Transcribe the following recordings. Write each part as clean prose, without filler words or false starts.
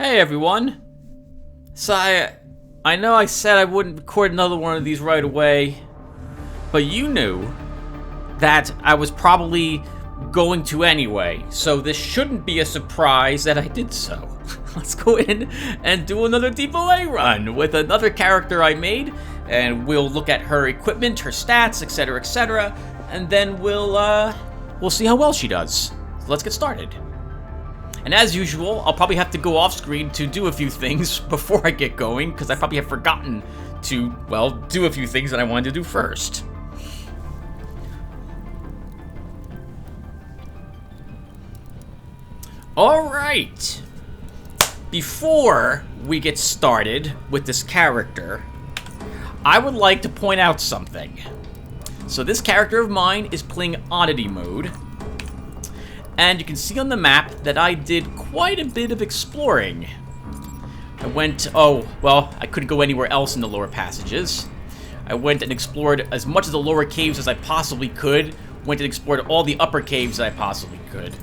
Hey everyone! So I know I said I wouldn't record another one of these right away, but you knew that I was probably going to anyway, so this shouldn't be a surprise that I did so. Let's go in and do another DPLA run with another character I made, and we'll look at her equipment, her stats, etc., and then we'll see how well she does. So let's get started. And as usual, I'll probably have to go off screen to do a few things before I get going, because I probably have forgotten to, well, do a few things that I wanted to do first. Alright! Before we get started with this character, I would like to point out something. So this character of mine is playing Oddity Mode. And you can see on the map that I did quite a bit of exploring. I went, I couldn't go anywhere else in the lower passages. I went and explored as much of the lower caves as I possibly could. Went and explored all the upper caves that I possibly could.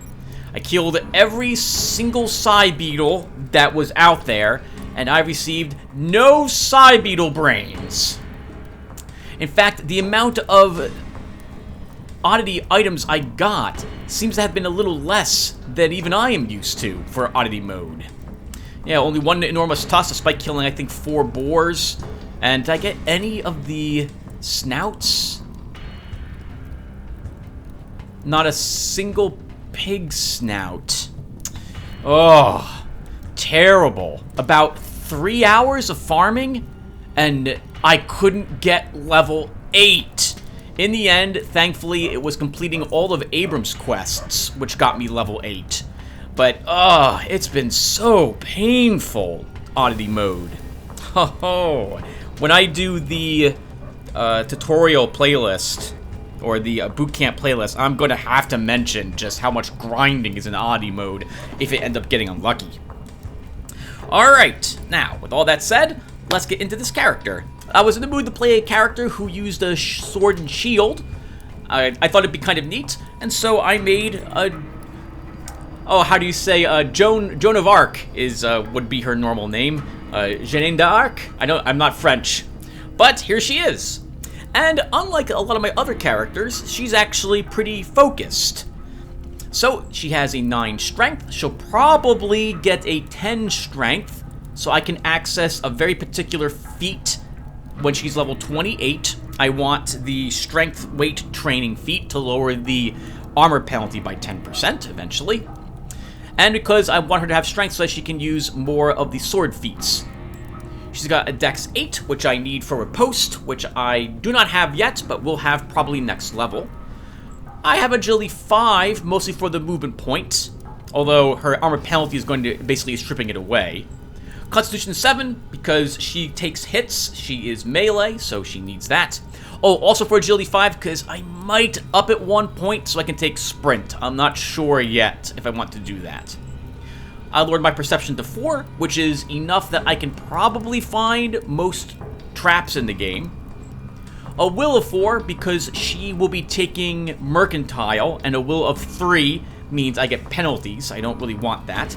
I killed every single Psy Beetle that was out there, and I received no Psy Beetle brains. In fact, the amount of oddity items I got seems to have been a little less than even I am used to for Oddity Mode. Yeah, only one enormous tusk, despite killing, I think, 4 boars. And did I get any of the snouts? Not a single pig snout. Oh, terrible. About 3 hours of farming, and I couldn't get level 8. In the end, thankfully, it was completing all of Abram's quests, which got me level 8. But, it's been so painful, Oddity Mode. Oh, when I do the tutorial playlist, or the bootcamp playlist, I'm going to have to mention just how much grinding is in Oddity Mode if it ends up getting unlucky. Alright, now, with all that said, let's get into this character. I was in the mood to play a character who used a sword and shield. I thought it'd be kind of neat, and so I made a... Joan of Arc would be her normal name. Jeanne d'Arc? I'm not French. But here she is. And unlike a lot of my other characters, she's actually pretty focused. So, she has a 9 strength. She'll probably get a 10 strength, so I can access a very particular feat. When she's level 28, I want the strength weight training feat to lower the armor penalty by 10% eventually. And because I want her to have strength so that she can use more of the sword feats. She's got a dex 8, which I need for riposte, which I do not have yet, but will have probably next level. I have agility 5, mostly for the movement point, although her armor penalty is going to basically stripping it away. Constitution 7, because she takes hits. She is melee, so she needs that. Oh, also for agility 5, because I might up at one point so I can take sprint. I'm not sure yet if I want to do that. I lowered my perception to 4, which is enough that I can probably find most traps in the game. A will of 4, because she will be taking mercantile, and a will of 3 means I get penalties. I don't really want that.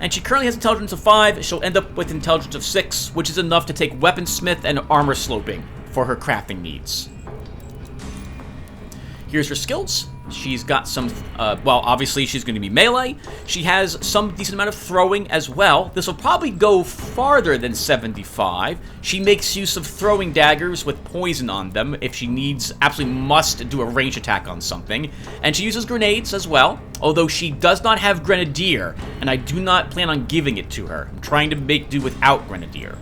And she currently has intelligence of 5. She'll end up with intelligence of 6, which is enough to take weaponsmith and armor sloping for her crafting needs. Here's her skills. She's got some, obviously she's going to be melee. She has some decent amount of throwing as well. This will probably go farther than 75. She makes use of throwing daggers with poison on them if she absolutely must do a range attack on something. And she uses grenades as well, although she does not have Grenadier, and I do not plan on giving it to her. I'm trying to make do without Grenadier.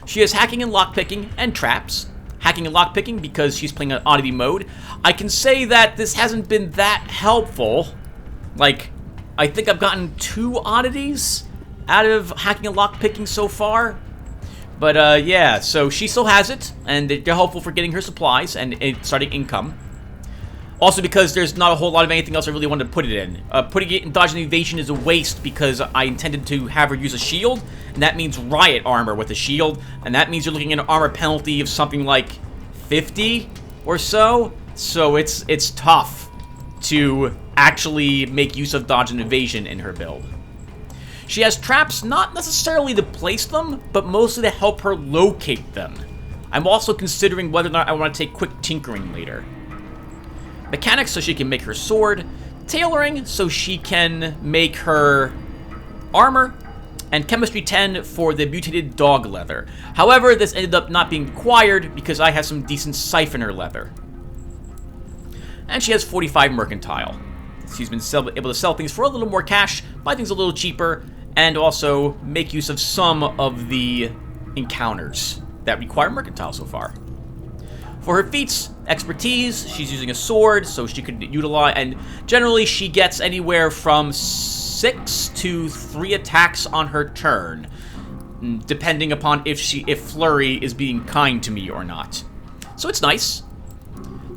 She has hacking and lockpicking and traps. Hacking and lockpicking because she's playing an Oddity Mode. I can say that this hasn't been that helpful. Like, I think I've gotten 2 oddities out of hacking and lockpicking so far. But, yeah, so she still has it, and they're helpful for getting her supplies and starting income. Also because there's not a whole lot of anything else I really wanted to put it in. Putting it in dodge and evasion is a waste because I intended to have her use a shield, and that means riot armor with a shield, and that means you're looking at an armor penalty of something like 50 or so. So it's tough to actually make use of dodge and evasion in her build. She has traps not necessarily to place them, but mostly to help her locate them. I'm also considering whether or not I want to take quick tinkering later. Mechanics so she can make her sword, tailoring so she can make her armor, and chemistry 10 for the mutated dog leather. However, this ended up not being required because I have some decent siphoner leather. And she has 45 mercantile. She's been able to sell things for a little more cash, buy things a little cheaper, and also make use of some of the encounters that require mercantile so far. For her feats, expertise, she's using a sword, so she could utilize, and generally she gets anywhere from 6 to 3 attacks on her turn, depending upon if Flurry is being kind to me or not. So it's nice.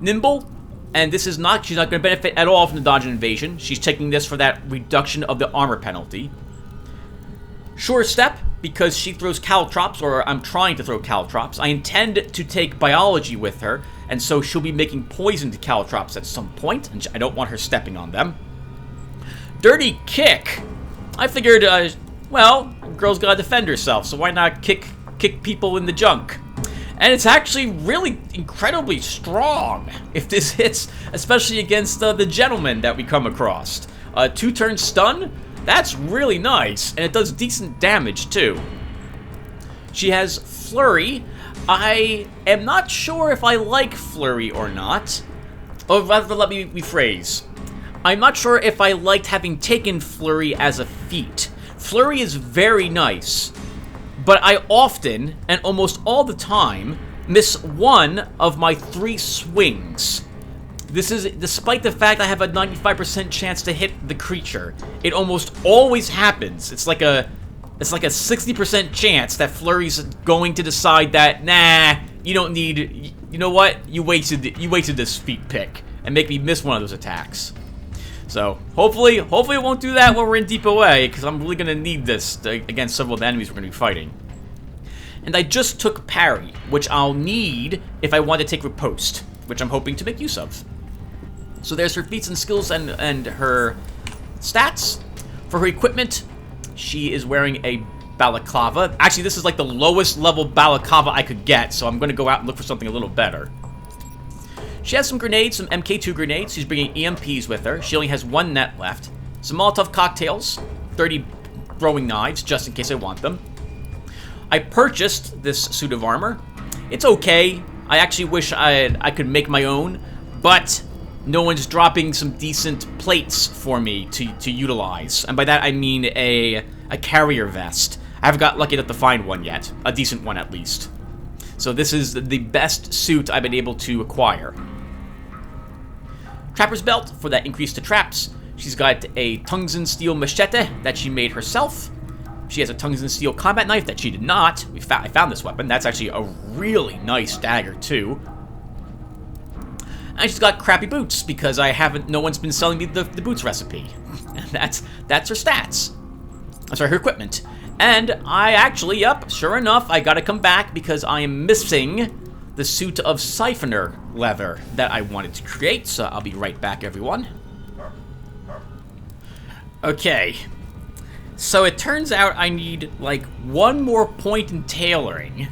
Nimble, and she's not going to benefit at all from the dodge and evasion. She's taking this for that reduction of the armor penalty. Sure step, because she throws caltrops, or I'm trying to throw caltrops. I intend to take biology with her, and so she'll be making poisoned caltrops at some point, and I don't want her stepping on them. Dirty kick. I figured, well, a girl's gotta defend herself, so why not kick people in the junk? And it's actually really incredibly strong if this hits, especially against the gentleman that we come across. 2-turn stun. That's really nice, and it does decent damage, too. She has Flurry. I am not sure if I like Flurry or not. Or rather, let me rephrase. I'm not sure if I liked having taken Flurry as a feat. Flurry is very nice, but I often, and almost all the time, miss one of my 3 swings. This is despite the fact I have a 95% chance to hit the creature. It almost always happens. It's like a 60% chance that Flurry's going to decide that, nah, you don't need, you know what? You wasted this feat pick and make me miss one of those attacks. So hopefully it won't do that when we're in deep away, because I'm really gonna need this against several of the enemies we're gonna be fighting. And I just took parry, which I'll need if I want to take riposte, which I'm hoping to make use of. So there's her feats and skills and her stats. For her equipment, she is wearing a balaclava. Actually, this is like the lowest level balaclava I could get, so I'm going to go out and look for something a little better. She has some grenades, some MK2 grenades. She's bringing EMPs with her. She only has 1 net left. Some Molotov cocktails, 30 throwing knives, just in case I want them. I purchased this suit of armor. It's okay. I actually wish I could make my own, but no one's dropping some decent plates for me to utilize. And by that I mean a carrier vest. I haven't got lucky enough to find one yet. A decent one at least. So this is the best suit I've been able to acquire. Trapper's belt for that increase to traps. She's got a tungsten steel machete that she made herself. She has a tungsten steel combat knife that she did not. I found this weapon. That's actually a really nice dagger too. And she's got crappy boots because no one's been selling me the boots recipe. And that's her stats. I'm sorry, her equipment. And I actually, yep, sure enough, I gotta come back because I am missing the suit of siphoner leather that I wanted to create. So I'll be right back, everyone. Okay. So it turns out I need like 1 more point in tailoring.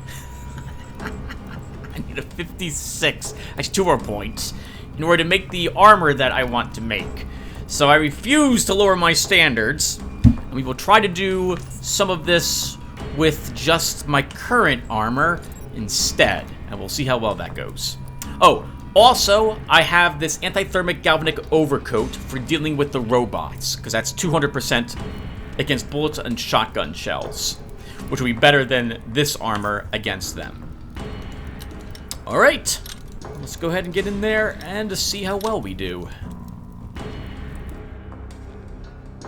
I need a 56, actually 2 more points, in order to make the armor that I want to make. So I refuse to lower my standards, and we will try to do some of this with just my current armor instead, and we'll see how well that goes. Oh, also, I have this anti-thermic galvanic overcoat for dealing with the robots, because that's 200% against bullets and shotgun shells, which will be better than this armor against them. Alright, let's go ahead and get in there and see how well we do.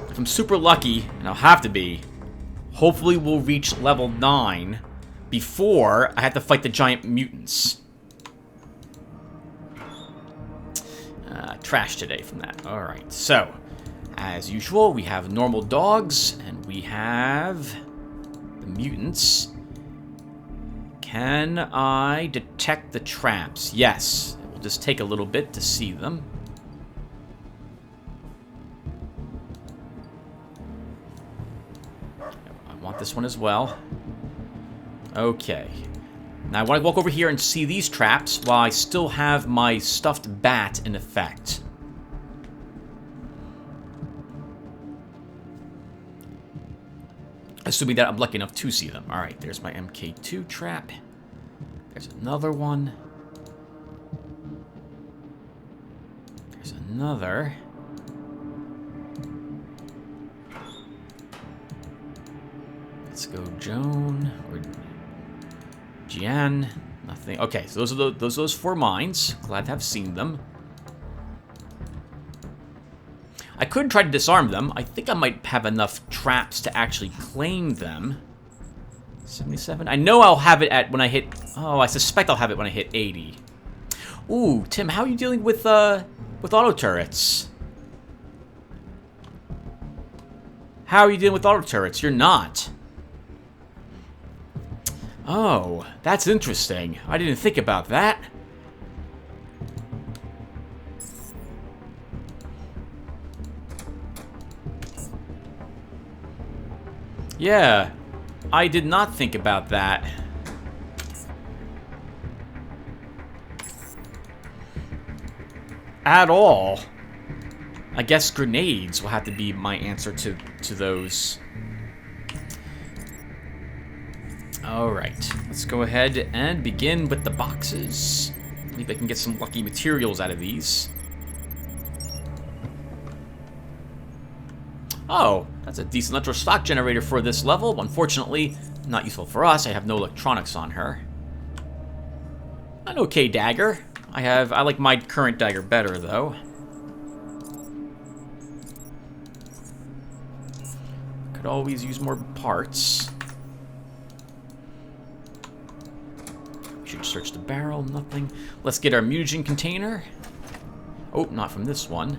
If I'm super lucky, and I'll have to be, hopefully we'll reach level 9 before I have to fight the giant mutants. Trash today from that. Alright, so, as usual, we have normal dogs, and we have the mutants. Can I detect the traps? Yes. It will just take a little bit to see them. want this one as well. Okay. Now I want to walk over here and see these traps while I still have my stuffed bat in effect. Assuming that I'm lucky enough to see them. Alright, there's my MK2 trap. There's another one. There's another. Let's go Joan or Jian. Nothing. Okay, so those 4 mines. Glad to have seen them. I could try to disarm them. I think I might have enough traps to actually claim them. 77. I know I'll have it at when I hit. Oh, I suspect I'll have it when I hit 80. Ooh, Tim, how are you dealing with auto turrets? How are you dealing with auto turrets? You're not. Oh, that's interesting. I didn't think about that. Yeah, I did not think about that. At all. I guess grenades will have to be my answer to those. Alright, let's go ahead and begin with the boxes. Maybe I can get some lucky materials out of these. Oh, that's a decent electro stock generator for this level. Unfortunately, not useful for us. I have no electronics on her. An okay dagger. I like my current dagger better, though. Could always use more parts. We should search the barrel. Nothing. Let's get our mutagen container. Oh, not from this one.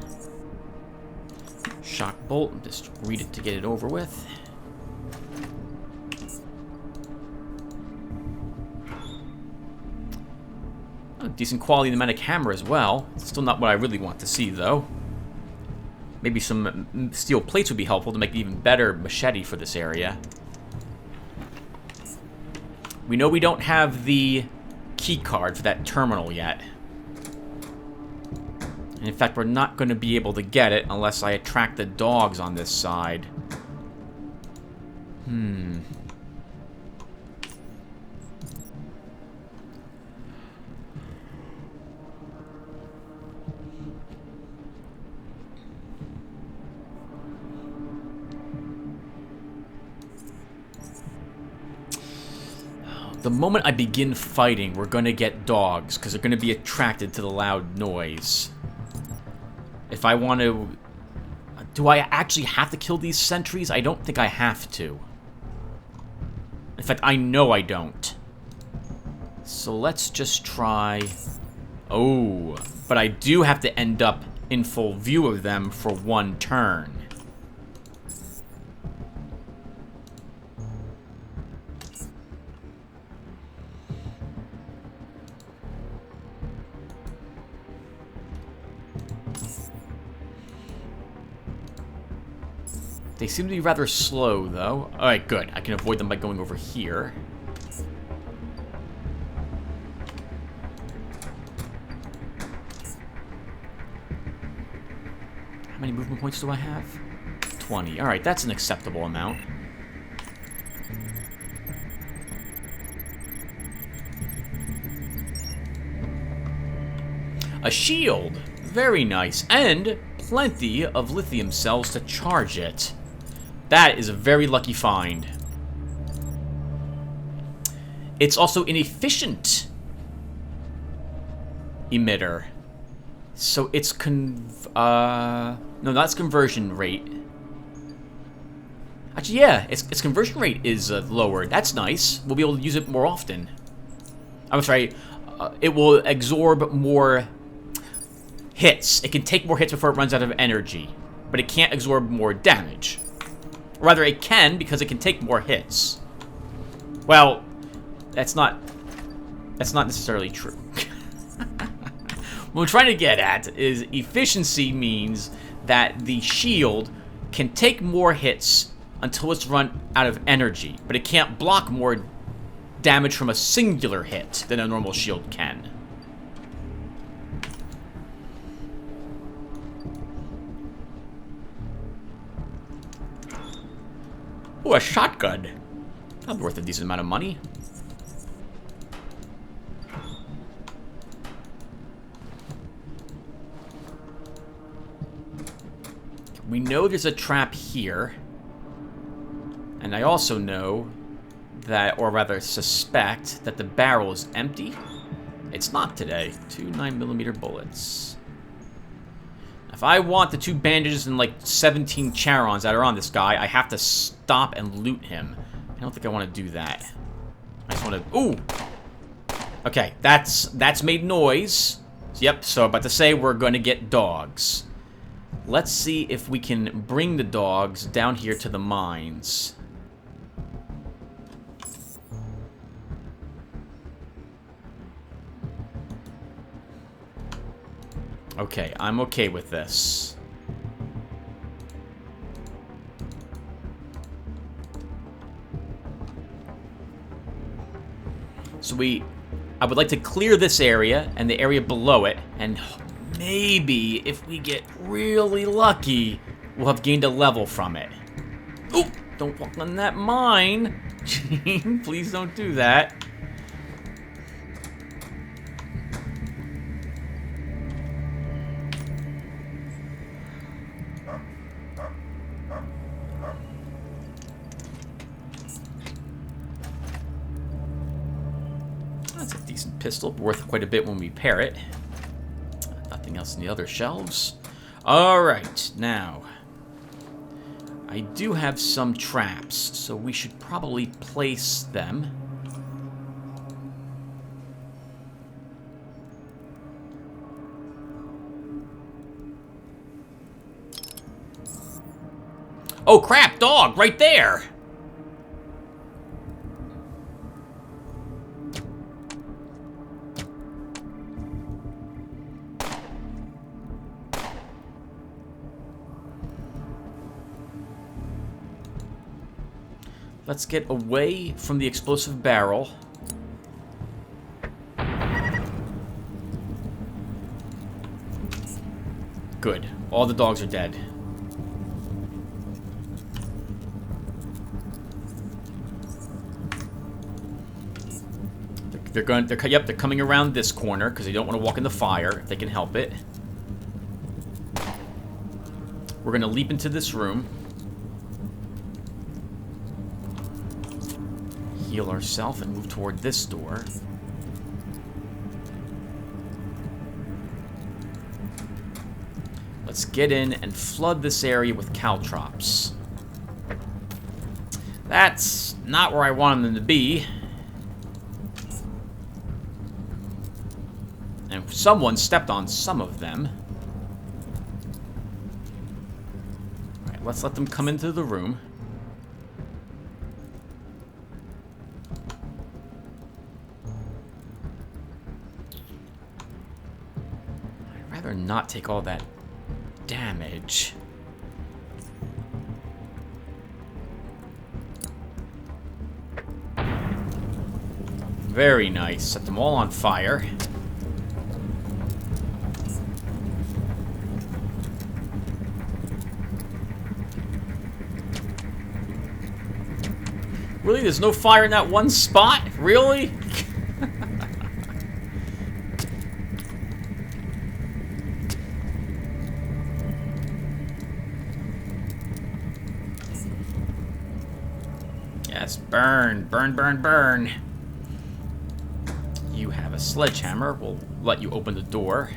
Shock bolt, just read it to get it over with. Oh, decent quality pneumatic hammer as well. Still not what I really want to see, though. Maybe some steel plates would be helpful to make an even better machete for this area. We know we don't have the key card for that terminal yet. And in fact, we're not going to be able to get it unless I attract the dogs on this side. The moment I begin fighting, we're going to get dogs, because they're going to be attracted to the loud noise. If I want to... Do I actually have to kill these sentries? I don't think I have to. In fact, I know I don't. So let's just try... Oh, but I do have to end up in full view of them for one turn. They seem to be rather slow, though. Alright, good. I can avoid them by going over here. How many movement points do I have? 20. Alright, that's an acceptable amount. A shield! Very nice. And plenty of lithium cells to charge it. That is a very lucky find. It's also an efficient emitter. So it's no, that's conversion rate. Actually, yeah, its conversion rate is lower. That's nice. We'll be able to use it more often. I'm sorry, it will absorb more hits. It can take more hits before it runs out of energy, but it can't absorb more damage. Or rather, it can, because it can take more hits. Well, that's not necessarily true. What we're trying to get at is efficiency means that the shield can take more hits until it's run out of energy, but it can't block more damage from a singular hit than a normal shield can. Ooh, a shotgun. That'll be worth a decent amount of money. We know there's a trap here. And I also know that, or rather suspect, that the barrel is empty. It's not today. 2 9mm bullets. If I want the 2 bandages and like 17 charons that are on this guy, I have to stop and loot him. I don't think I want to do that. I just want to... Ooh! Okay, that's made noise. Yep, so about to say we're going to get dogs. Let's see if we can bring the dogs down here to the mines. Okay, I'm okay with this. So I would like to clear this area and the area below it, and maybe if we get really lucky, we'll have gained a level from it. Ooh, don't walk on that mine. Gene, please don't do that. That's a decent pistol, worth quite a bit when we pair it. Nothing else in the other shelves. Alright, now I do have some traps, so we should probably place them. Oh crap, dog, right there! Let's get away from the explosive barrel. Good. All the dogs are dead. They're coming around this corner because they don't want to walk in the fire if they can help it. We're gonna leap into this room. Heal ourselves and move toward this door. Let's get in and flood this area with caltrops. That's not where I want them to be. And someone stepped on some of them. Alright, let's let them come into the room. Not take all that damage. Very nice. Set them all on fire. Really? There's no fire in that one spot? Really? Yes, burn, burn, burn, burn. You have a sledgehammer. We'll let you open the door.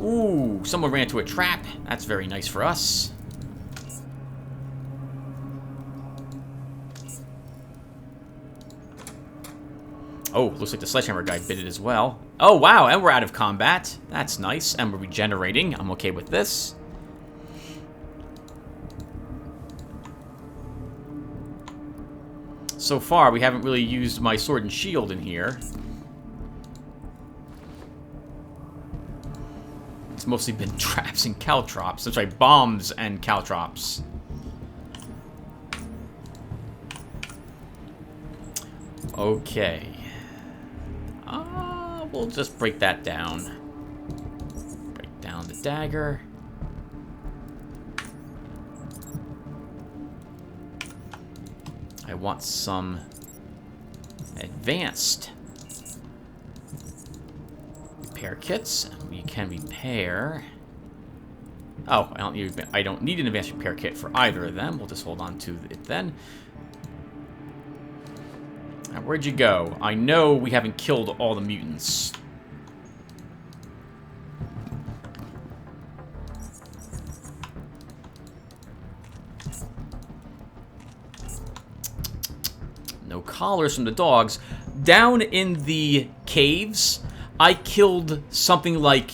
Ooh, someone ran into a trap. That's very nice for us. Oh, looks like the sledgehammer guy bit it as well. Oh, wow, and we're out of combat. That's nice, and we're regenerating. I'm okay with this. So far, we haven't really used my sword and shield in here. It's mostly been traps and caltrops. I'm sorry, bombs and caltrops. Okay. We'll just break that down. Break down the dagger. I want some advanced repair kits. We can repair. Oh, I don't need an advanced repair kit for either of them. We'll just hold on to it then. Now, where'd you go? I know we haven't killed all the mutants. No collars from the dogs. Down in the caves, I killed something like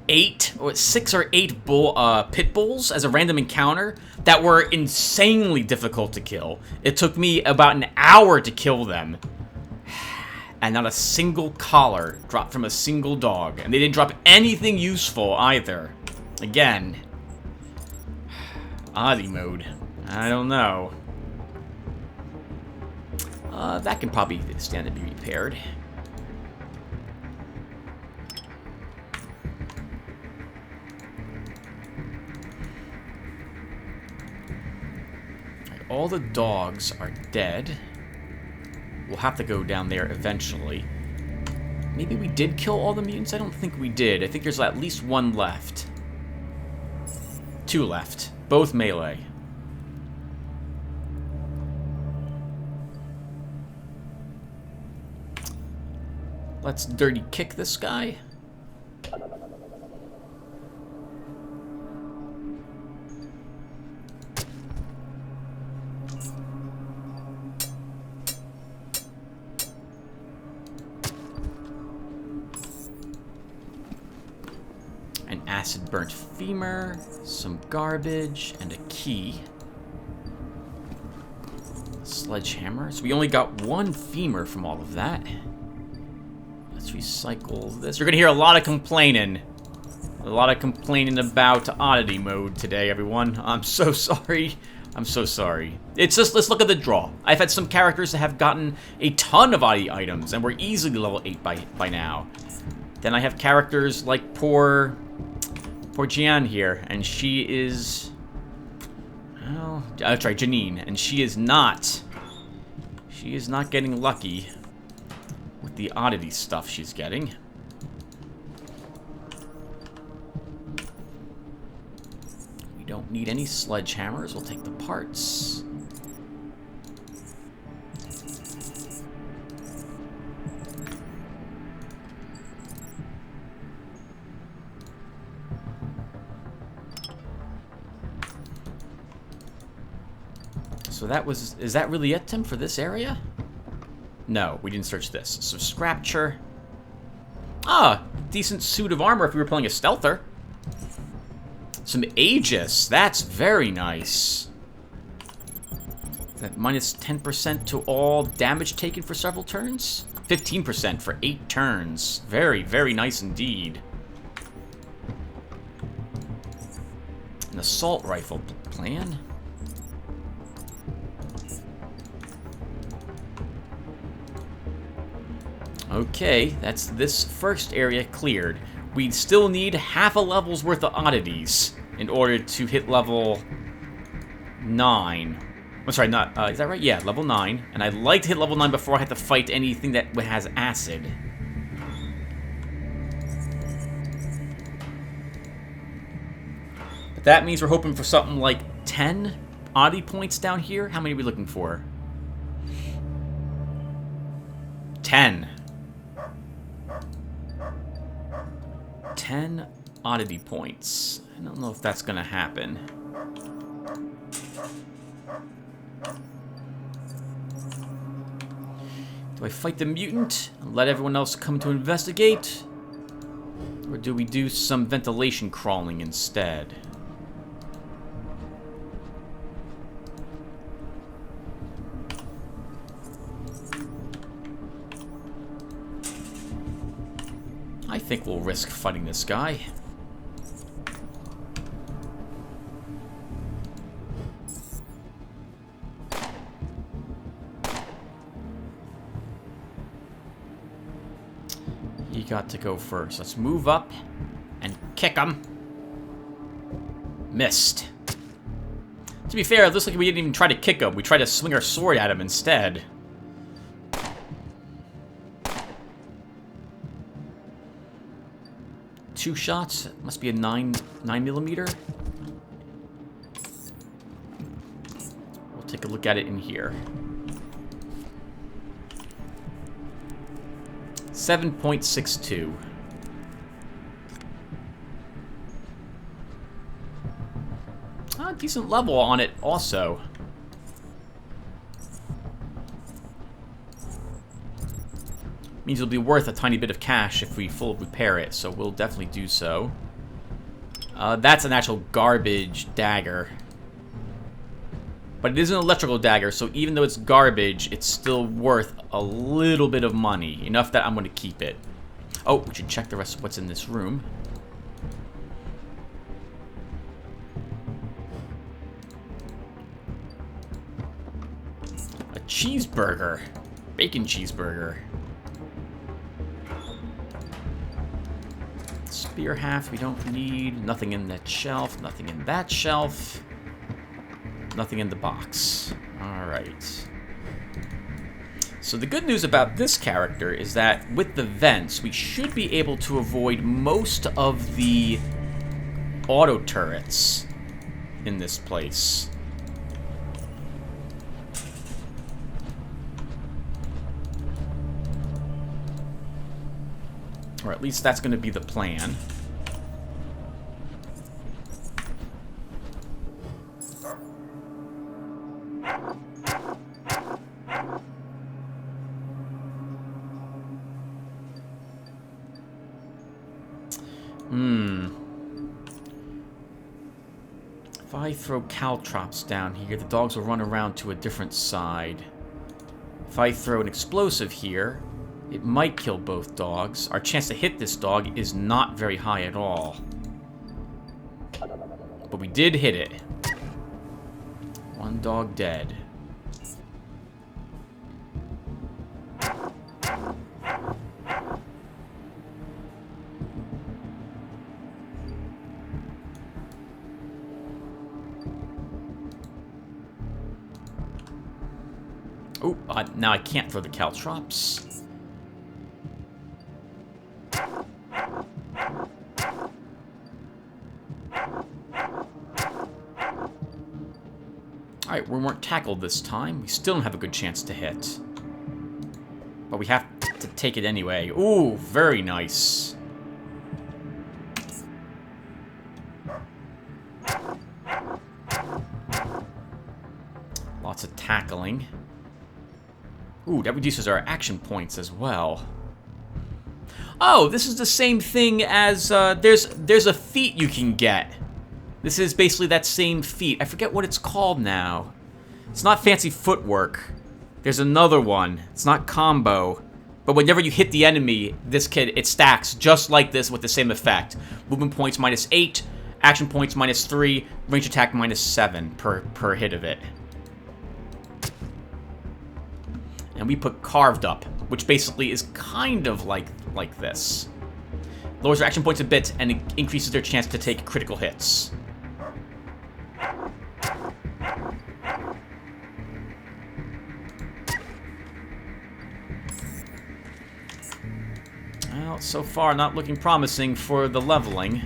6 or 8 pit bulls as a random encounter that were insanely difficult to kill. It took me about an hour to kill them. And not a single collar dropped from a single dog. And they didn't drop anything useful either. Again. Oddity mode. I don't know. That can probably stand to be repaired. All the dogs are dead. We'll have to go down there eventually. Maybe we did kill all the mutants? I don't think we did. I think there's at least 1 left. 2 left. Both melee. Let's dirty kick this guy. An acid burnt femur, some garbage, and a key. A sledgehammer. So we only got 1 femur from all of that. Let's recycle this. You're gonna hear a lot of complaining. A lot of complaining about oddity mode today, everyone. I'm so sorry. I'm so sorry. It's just, let's look at the draw. I've had some characters that have gotten a ton of oddity items, and we're easily level 8 by now. Then I have characters like poor Joan here, and she is... Well, that's right, Janine, and she is not getting lucky with the oddity stuff she's getting. We don't need any sledgehammers. We'll take the parts. So that was... Is that really it, Tim, for this area? No, we didn't search this. So Scrapture. Ah, decent suit of armor if we were playing a stealther. Some Aegis. That's very nice. That minus 10% to all damage taken for several turns? 15% for 8 turns. Very, very nice indeed. An assault rifle plan. Okay, that's this first area cleared. We'd still need half a level's worth of oddities in order to hit level 9. I'm sorry, not, is that right? Yeah, level 9. And I'd like to hit level 9 before I have to fight anything that has acid. But that means we're hoping for something like 10 oddity points down here. How many are we looking for? 10. 10 oddity points. I don't know if that's gonna happen. Do I fight the mutant and let everyone else come to investigate? Or do we do some ventilation crawling instead? I think we'll risk fighting this guy. He got to go first. Let's move up and kick him. Missed. To be fair, it looks like we didn't even try to kick him. We tried to swing our sword at him instead. Two shots. Must be a 9mm. We'll take a look at it in here. 7.62. Decent level on it also. Means it'll be worth a tiny bit of cash if we full repair it, so we'll definitely do so. That's an actual garbage dagger. But it is an electrical dagger, so even though it's garbage, it's still worth a little bit of money. Enough that I'm going to keep it. Oh, we should check the rest of what's in this room. A cheeseburger. Bacon cheeseburger. Spear haft we don't need. Nothing in that shelf. Nothing in that shelf. Nothing in the box. Alright. So the good news about this character is that with the vents, we should be able to avoid most of the auto turrets in this place. Or at least that's going to be the plan. If I throw caltrops down here, the dogs will run around to a different side. If I throw an explosive here, it might kill both dogs. Our chance to hit this dog is not very high at all. But we did hit it. One dog dead. Oh, now I can't throw the caltrops. Alright, we weren't tackled this time. We still don't have a good chance to hit. But we have to take it anyway. Ooh, very nice. Lots of tackling. Ooh, that reduces our action points as well. Oh, this is the same thing as, there's a feat you can get. This is basically that same feat. I forget what it's called now. It's not fancy footwork. There's another one. It's not combo. But whenever you hit the enemy, this kid, it stacks just like this with the same effect. Movement points -8, action points -3, range attack -7 per hit of it. And we put carved up, which basically is kind of like this. Lowers their action points a bit, and it increases their chance to take critical hits. Well, so far not looking promising for the leveling.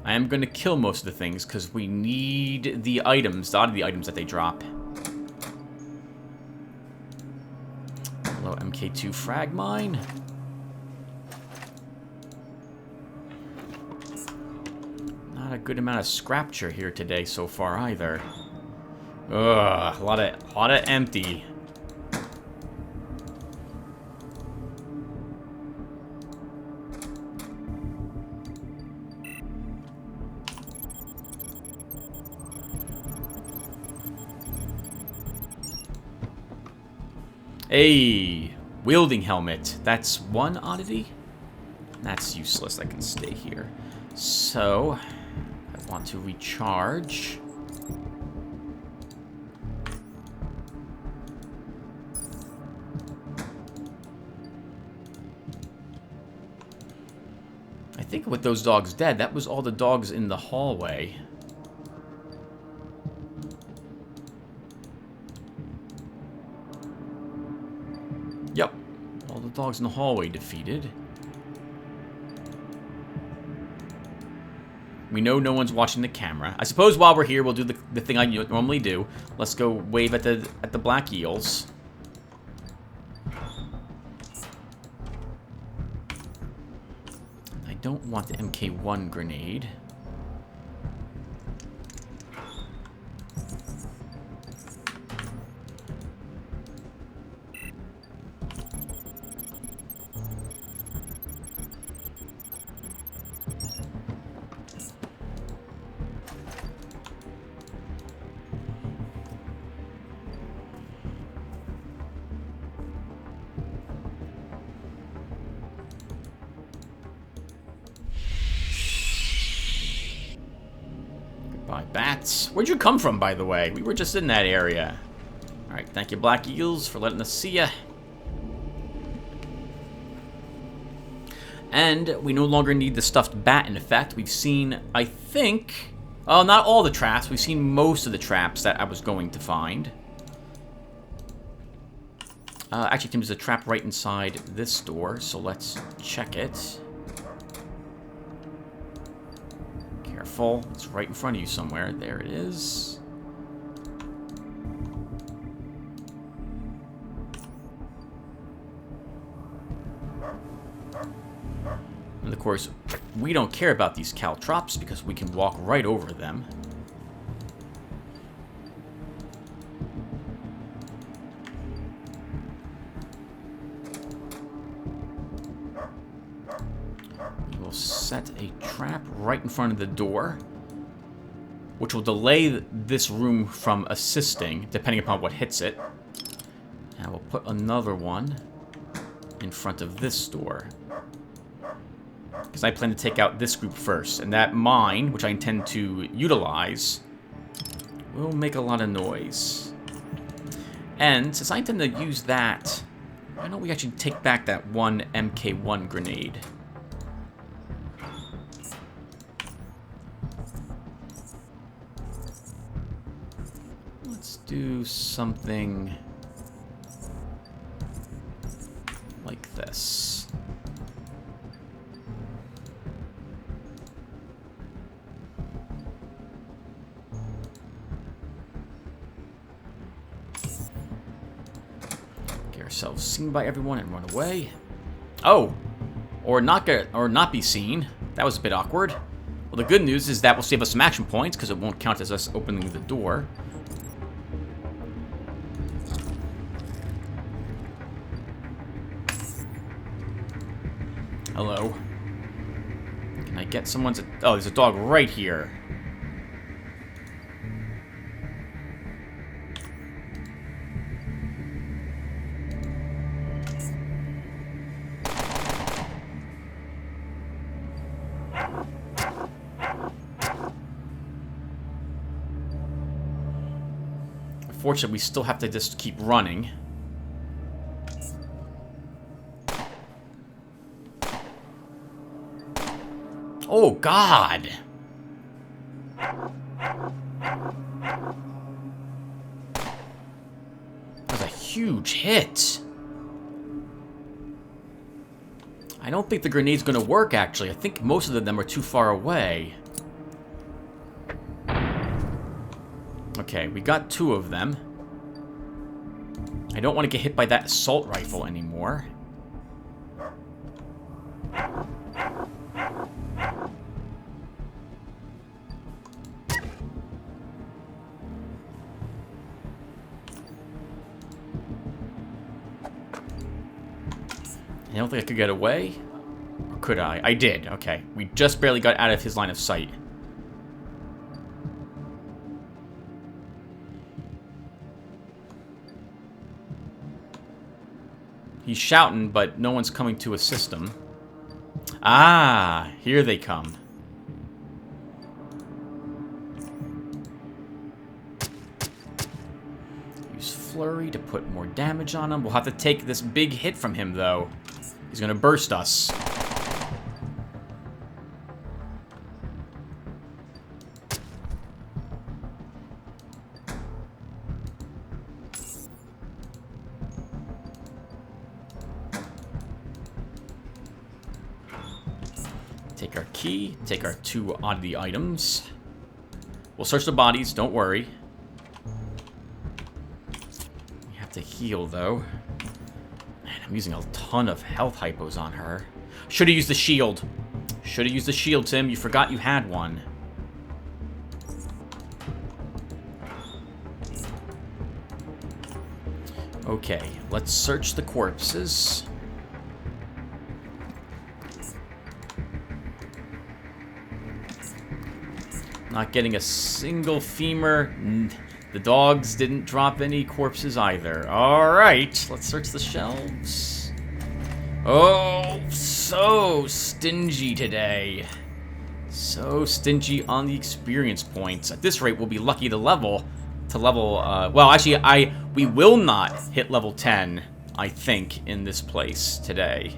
I am going to kill most of the things because we need the items, a lot of the items that they drop. Hello, MK2 frag mine. Not a good amount of scrapture here today so far either. Ugh, a lot of empty. A wielding helmet. That's one oddity. That's useless. I can stay here. So, I want to recharge. I think with those dogs dead, that was all the dogs in the hallway. Yep. All the dogs in the hallway defeated. We know no one's watching the camera. I suppose while we're here, we'll do the thing I normally do. Let's go wave at the black eels. I don't want the MK1 grenade. Bats. Where'd you come from, by the way? We were just in that area. Alright, thank you, Black Eels, for letting us see ya. And we no longer need the stuffed bat, in effect. We've seen, I think... Oh, not all the traps. We've seen most of the traps that I was going to find. Actually, there's a trap right inside this door, so let's check it. Careful. It's right in front of you somewhere. There it is. And of course, we don't care about these caltrops because we can walk right over them. We'll set a trap right in front of the door, which will delay this room from assisting, depending upon what hits it. And we'll put another one in front of this door, because I plan to take out this group first, and that mine, which I intend to utilize, will make a lot of noise. And since I intend to use that, why don't we actually take back that one MK1 grenade? Let's do something like this. Get ourselves seen by everyone and run away. Oh, or not be seen. That was a bit awkward. Well, the good news is that will save us some action points because it won't count as us opening the door. Hello. Can I get someone's... Oh, there's a dog right here. Unfortunately, we still have to just keep running. Oh, God! That was a huge hit. I don't think the grenade's gonna work, actually. I think most of them are too far away. Okay, we got 2 of them. I don't want to get hit by that assault rifle anymore. I don't think I could get away. Or could I? I did. Okay. We just barely got out of his line of sight. He's shouting, but no one's coming to assist him. Ah, here they come. Use Flurry to put more damage on him. We'll have to take this big hit from him, though. He's gonna burst us. Take our key, take our 2 oddity items. We'll search the bodies, don't worry. We have to heal, though. Man, I'm using a ton of health hypos on her. Should have used the shield. Should have used the shield, Tim. You forgot you had one. Okay, let's search the corpses. Not getting a single femur. The dogs didn't drop any corpses either. Alright, let's search the shelves. Oh, so stingy today. So stingy on the experience points. At this rate, we'll be lucky to level... well, actually, we will not hit level 10, I think, in this place today.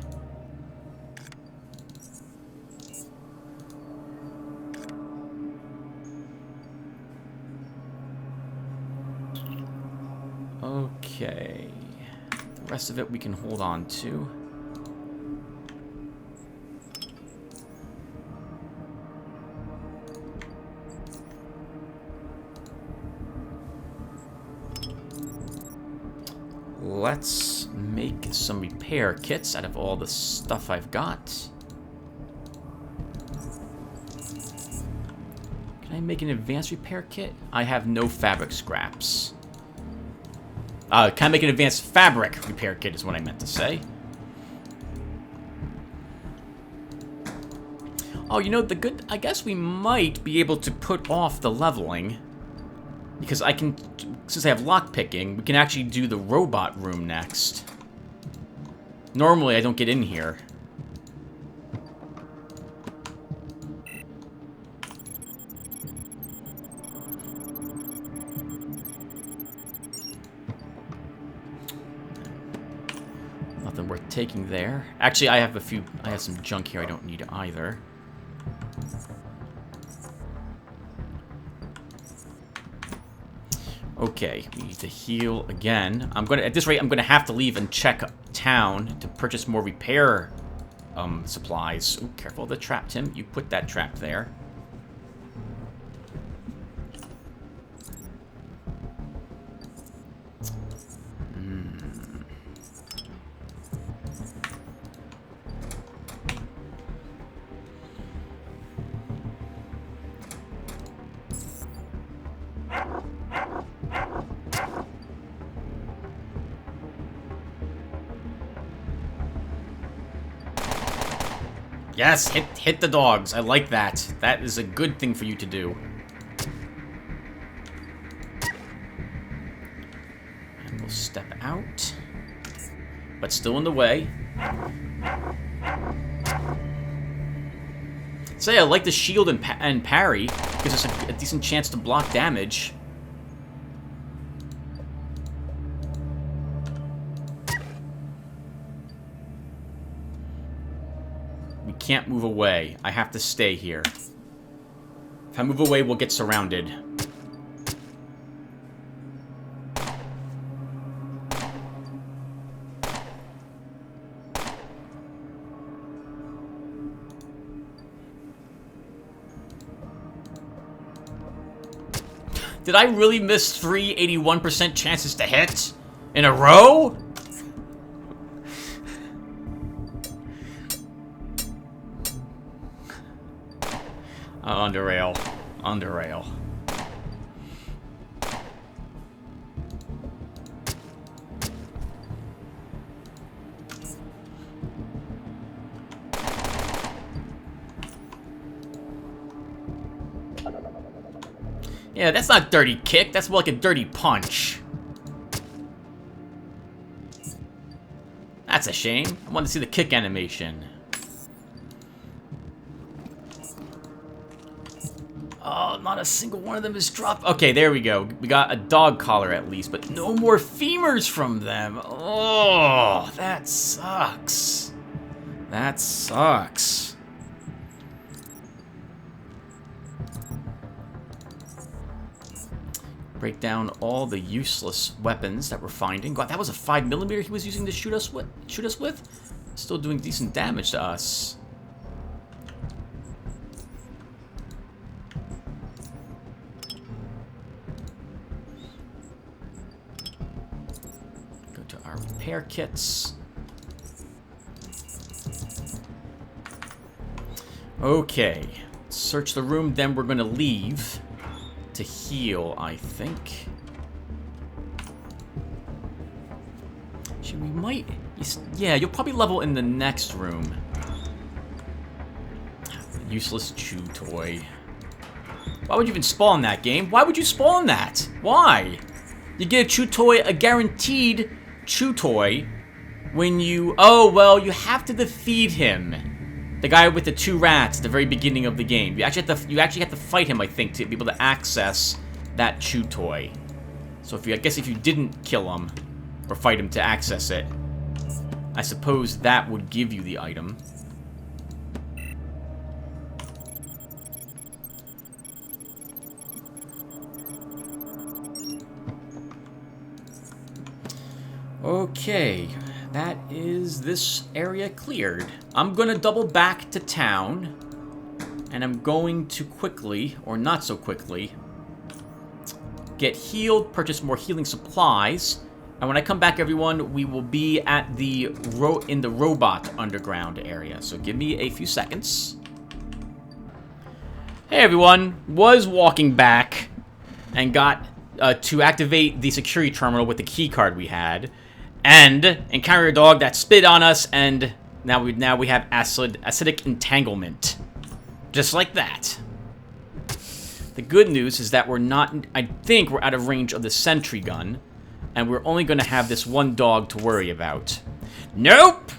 Okay, the rest of it we can hold on to. Let's make some repair kits out of all the stuff I've got. Can I make an advanced repair kit? I have no fabric scraps. Can I make an advanced fabric repair kit is what I meant to say. Oh, you know, I guess we might be able to put off the leveling. Because since I have lockpicking, we can actually do the robot room next. Normally, I don't get in here. Nothing worth taking there. Actually, I have some junk here I don't need either. Okay, we need to heal again. At this rate, I'm gonna have to leave and check town to purchase more repair supplies. Ooh, careful of the trap, Tim. You put that trap there. Yes, hit the dogs. I like that. That is a good thing for you to do. And we'll step out. But still in the way. Say, I like the shield and parry. Gives us a decent chance to block damage. Can't move away. I have to stay here. If I move away, we'll get surrounded. Did I really miss 3 81% chances to hit in a row? Underrail. Underrail. Yeah, that's not dirty kick. That's more like a dirty punch. That's a shame. I wanted to see the kick animation. Oh, not a single one of them is dropped. Okay, there we go. We got a dog collar at least, but no more femurs from them. Oh, that sucks. That sucks. Break down all the useless weapons that we're finding. God, that was a 5mm he was using to shoot us with? Still doing decent damage to us. Go to our repair kits. Okay. Search the room, then we're gonna leave. To heal, I think. Actually, we might... Yeah, you'll probably level in the next room. Useless chew toy. Why would you even spawn that game? Why would you spawn that? Why? You get a chew toy, a guaranteed chew toy, when you... Oh, well, you have to defeat him. The guy with the 2 rats at the very beginning of the game. You actually have to fight him, I think, to be able to access that chew toy. So I guess if you didn't kill him or fight him to access it, I suppose that would give you the item. Okay. That is this area cleared. I'm gonna double back to town, and I'm going to quickly, or not so quickly, get healed, purchase more healing supplies, and when I come back, everyone, we will be at in the robot underground area. So give me a few seconds. Hey everyone, was walking back and got to activate the security terminal with the key card we had. And encounter a dog that spit on us, and now we have acidic entanglement. Just like that. The good news is that we're not... I think we're out of range of the sentry gun, and we're only going to have this one dog to worry about. Nope!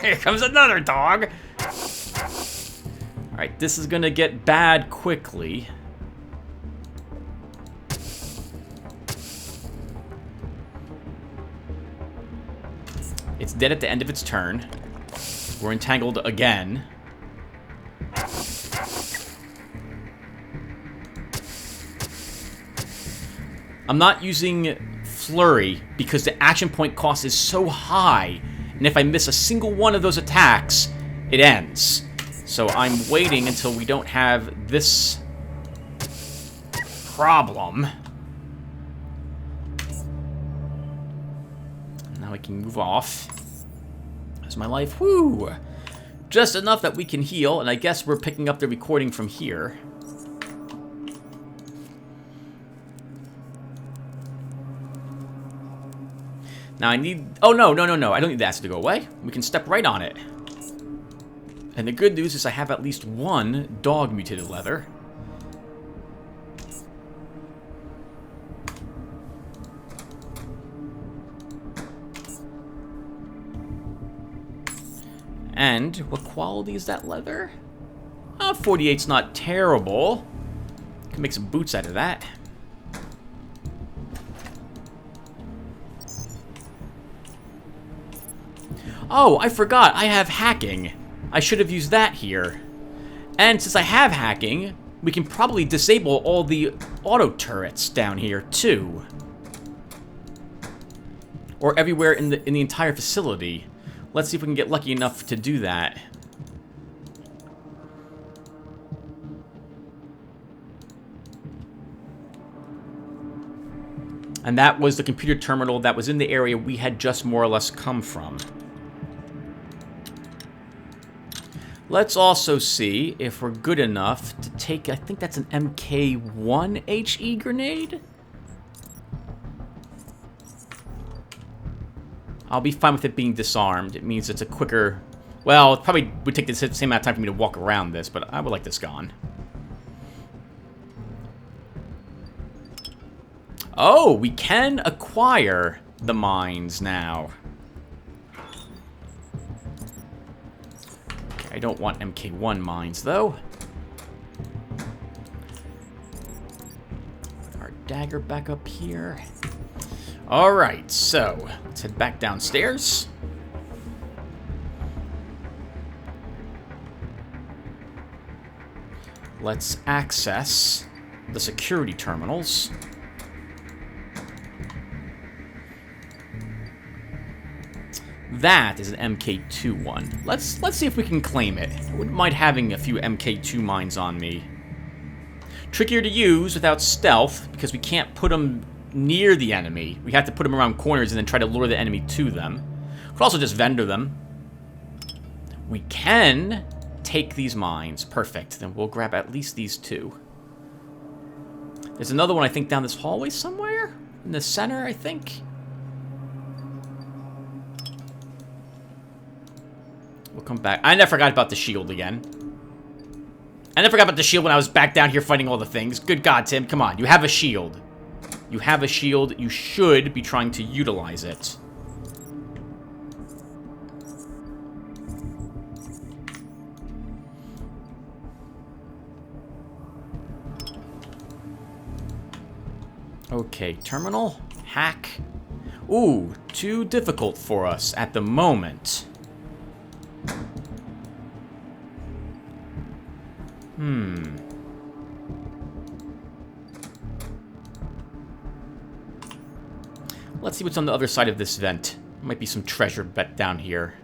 Here comes another dog! Alright, this is going to get bad quickly. It's dead at the end of its turn. We're entangled again. I'm not using Flurry because the action point cost is so high. And if I miss a single one of those attacks, it ends. So I'm waiting until we don't have this problem. Now I can move off. That's my life. Woo! Just enough that we can heal, and I guess we're picking up the recording from here. Now I need... Oh, no. I don't need the acid to go away. We can step right on it. And the good news is I have at least one dog mutated leather. And what quality is that leather? 48's not terrible. Can make some boots out of that. Oh, I forgot. I have hacking. I should have used that here. And since I have hacking, we can probably disable all the auto turrets down here too. Or everywhere in the entire facility. Let's see if we can get lucky enough to do that. And that was the computer terminal that was in the area we had just more or less come from. Let's also see if we're good enough to take, I think that's an MK1 HE grenade? I'll be fine with it being disarmed. It means it's a quicker... Well, it probably would take the same amount of time for me to walk around this, but I would like this gone. Oh, we can acquire the mines now. I don't want MK1 mines, though. Put our dagger back up here. Alright, so let's head back downstairs. Let's access the security terminals. That is an MK2 one. Let's see if we can claim it. I wouldn't mind having a few MK2 mines on me. Trickier to use without stealth, because we can't put them near the enemy. We have to put them around corners and then try to lure the enemy to them. Could also just vendor them. We can take these mines. Perfect. Then we'll grab at least these two. There's another one, I think, down this hallway somewhere. In the center, I think. We'll come back. I never forgot about the shield again. I never forgot about the shield when I was back down here fighting all the things. Good God, Tim. Come on. You have a shield. You have a shield. You should be trying to utilize it. Okay, terminal. Hack. Ooh, too difficult for us at the moment. Let's see what's on the other side of this vent. Might be some treasure bet down here.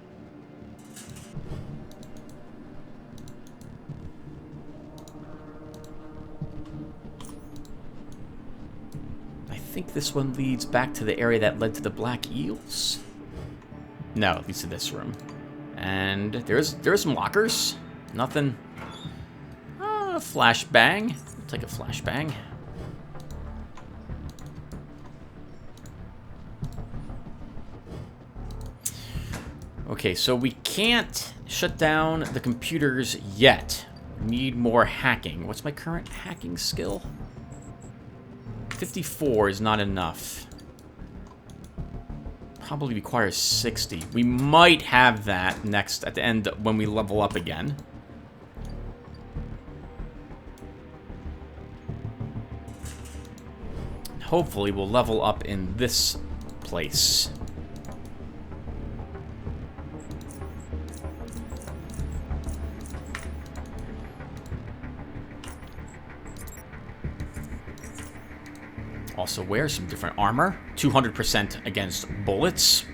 I think this one leads back to the area that led to the black eels. No, it leads to this room. And there's some lockers. Nothing. Flashbang. I'll take a flashbang. Okay, so we can't shut down the computers yet. Need more hacking. What's my current hacking skill? 54 is not enough. Probably requires 60. We might have that next at the end when we level up again. Hopefully we'll level up in this place. Also wear some different armor. 200% against bullets,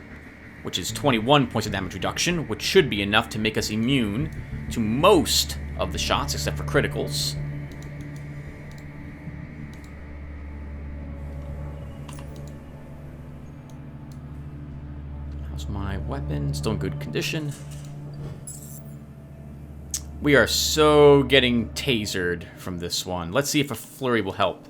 which is 21 points of damage reduction, which should be enough to make us immune to most of the shots, except for criticals. How's my weapon? Still in good condition. We are so getting tasered from this one. Let's see if a flurry will help.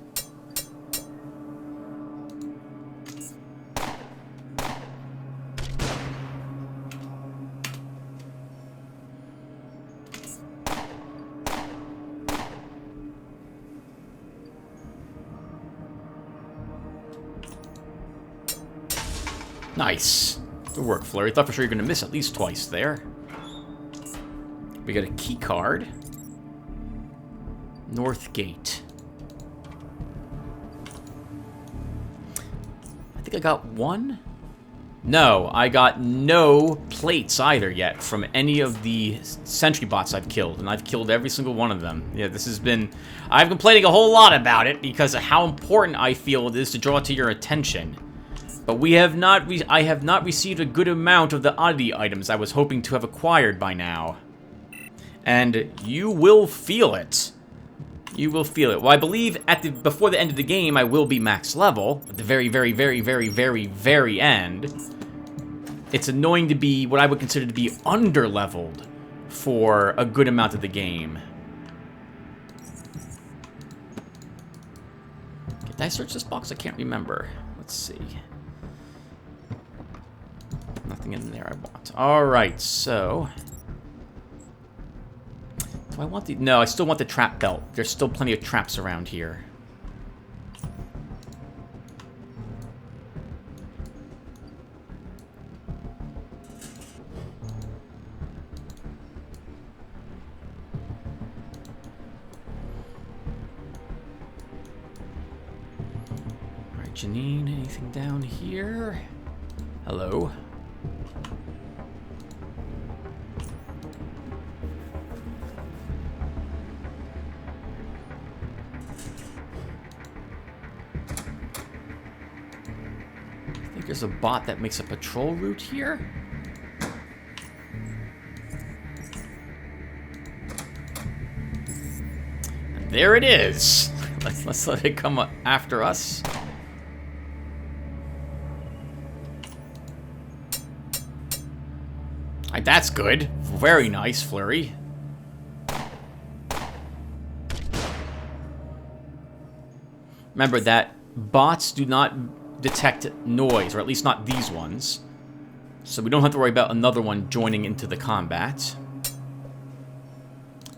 Nice. Good work, Flurry. Thought for sure you're going to miss at least twice there. We got a key card. North Gate. I think I got one? No, I got no plates either yet from any of the sentry bots I've killed, and I've killed every single one of them. Yeah, this has been... I'm complaining a whole lot about it because of how important I feel it is to draw it to your attention. But I have not received a good amount of the oddity items I was hoping to have acquired by now. And you will feel it. You will feel it. Well, I believe before the end of the game, I will be max level. At the very, very, very, very, very, very end. It's annoying to be what I would consider to be under-leveled for a good amount of the game. Did I search this box? I can't remember. Let's see. Nothing in there I want. Alright, so... Do I want the... No, I still want the trap belt. There's still plenty of traps around here. Janine, anything down here? Hello? I think there's a bot that makes a patrol route here. And there it is. Let's let it come after us. That's good. Very nice, Flurry. Remember that bots do not detect noise, or at least not these ones. So we don't have to worry about another one joining into the combat.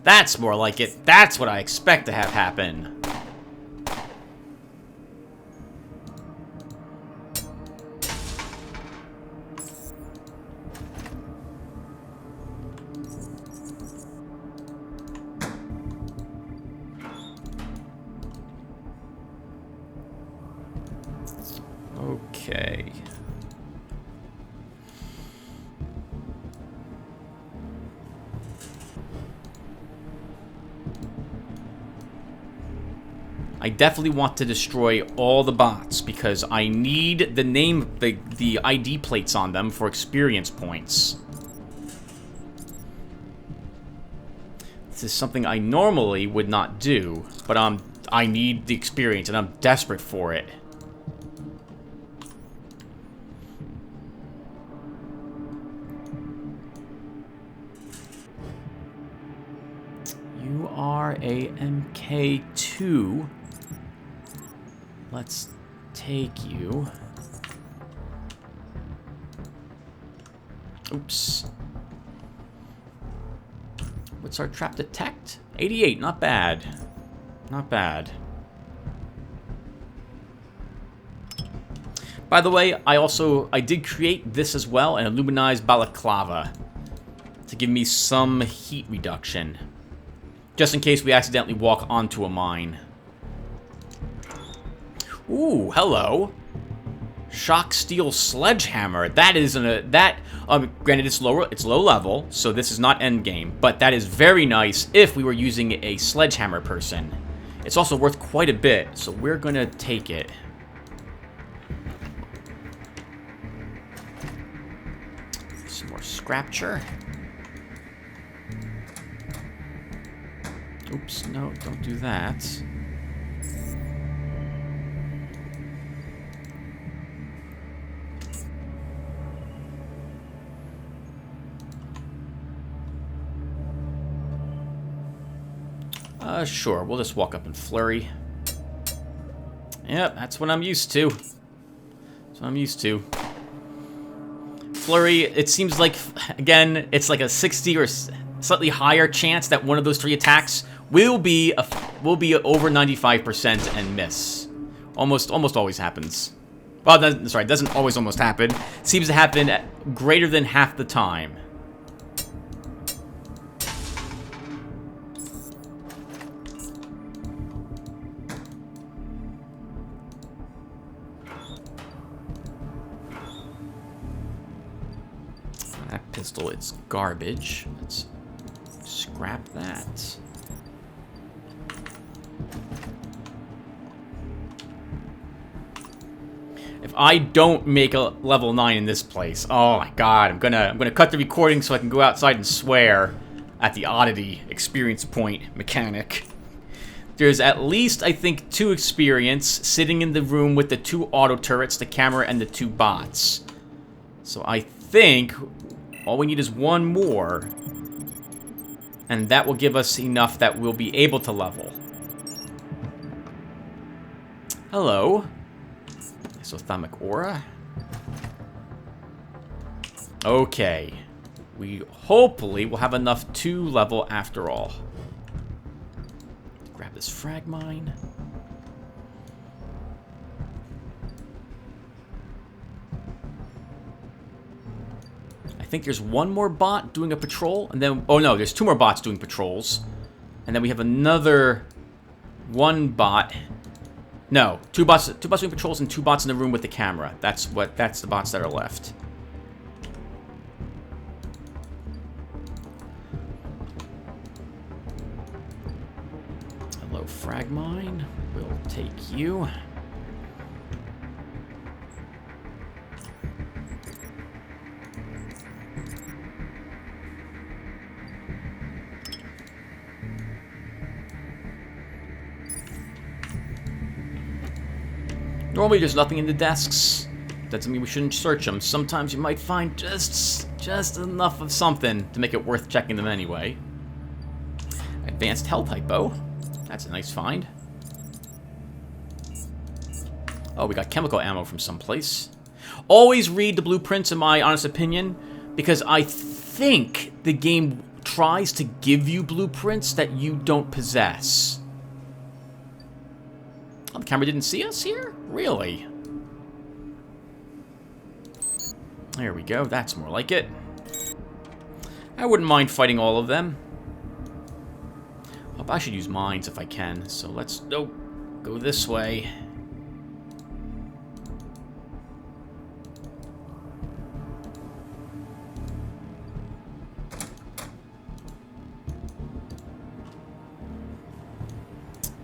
That's more like it. That's what I expect to have happen. Okay. I definitely want to destroy all the bots because I need the ID plates on them for experience points. This is something I normally would not do, but I need the experience and I'm desperate for it. You are a MK2. Let's take you. Oops. What's our trap detect? 88, not bad. Not bad. By the way, I did create this as well, an illuminized balaclava, to give me some heat reduction. Just in case we accidentally walk onto a mine. Ooh, hello. Shock steel sledgehammer. That isn't a granted it's low level, so this is not end game, but that is very nice if we were using a sledgehammer person. It's also worth quite a bit, so we're gonna take it. Some more scrapture. Oops, no, don't do that. Sure, we'll just walk up and flurry. Yep, that's what I'm used to. That's what I'm used to. Flurry, it seems like, again, it's like a 60 or slightly higher chance that one of those three attacks will be over 95% and miss. Almost always happens. Well, sorry, it doesn't always almost happen. It seems to happen at greater than half the time. That pistol, it's garbage. Let's scrap that. If I don't make a level 9 in this place, oh my god, I'm gonna cut the recording so I can go outside and swear at the oddity experience point mechanic. There's at least, I think, 2 experience sitting in the room with the 2 auto turrets, the camera, and the 2 bots. So I think all we need is 1 more, and that will give us enough that we'll be able to level. Hello. Isothermic aura. Okay. We hopefully will have enough to level after all. Grab this frag mine. I think there's 1 more bot doing a patrol, and then... Oh no, there's 2 more bots doing patrols. And then we have another 1 bot No, two bots doing patrols and 2 bots in the room with the camera. That's the bots that are left. Hello, frag mine. We'll take you. Normally there's nothing in the desks. Doesn't mean we shouldn't search them. Sometimes you might find just enough of something to make it worth checking them anyway. Advanced health hypo. That's a nice find. Oh, we got chemical ammo from someplace. Always read the blueprints, in my honest opinion, because I think the game tries to give you blueprints that you don't possess. Oh, the camera didn't see us here? Really? There we go. That's more like it. I wouldn't mind fighting all of them. Oh, I should use mines if I can. So let's go this way.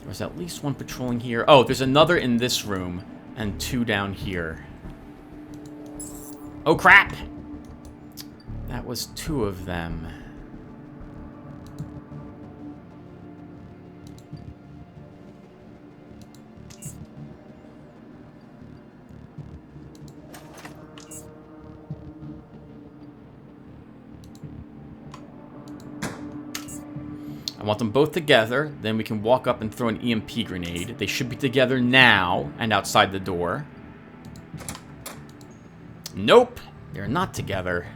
There's at least one patrolling here. Oh, there's another in this room and 2 down here. Oh, crap! That was 2 of them. I want them both together, then we can walk up and throw an EMP grenade. They should be together now and outside the door. Nope, they're not together.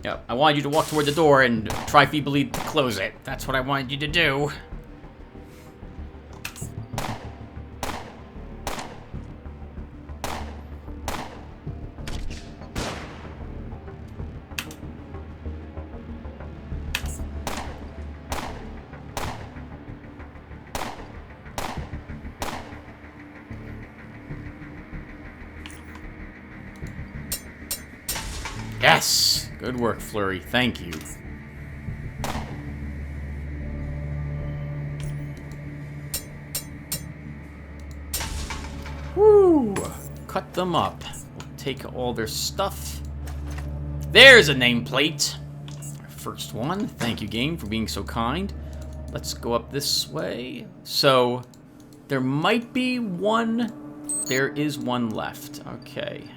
Yep, I wanted you to walk toward the door and try feebly to close it. That's what I wanted you to do. Yes! Good work, Flurry. Thank you. Woo! Cut them up. We'll take all their stuff. There's a nameplate. Our first one. Thank you, game, for being so kind. Let's go up this way. So, there might be one. There is one left. Okay.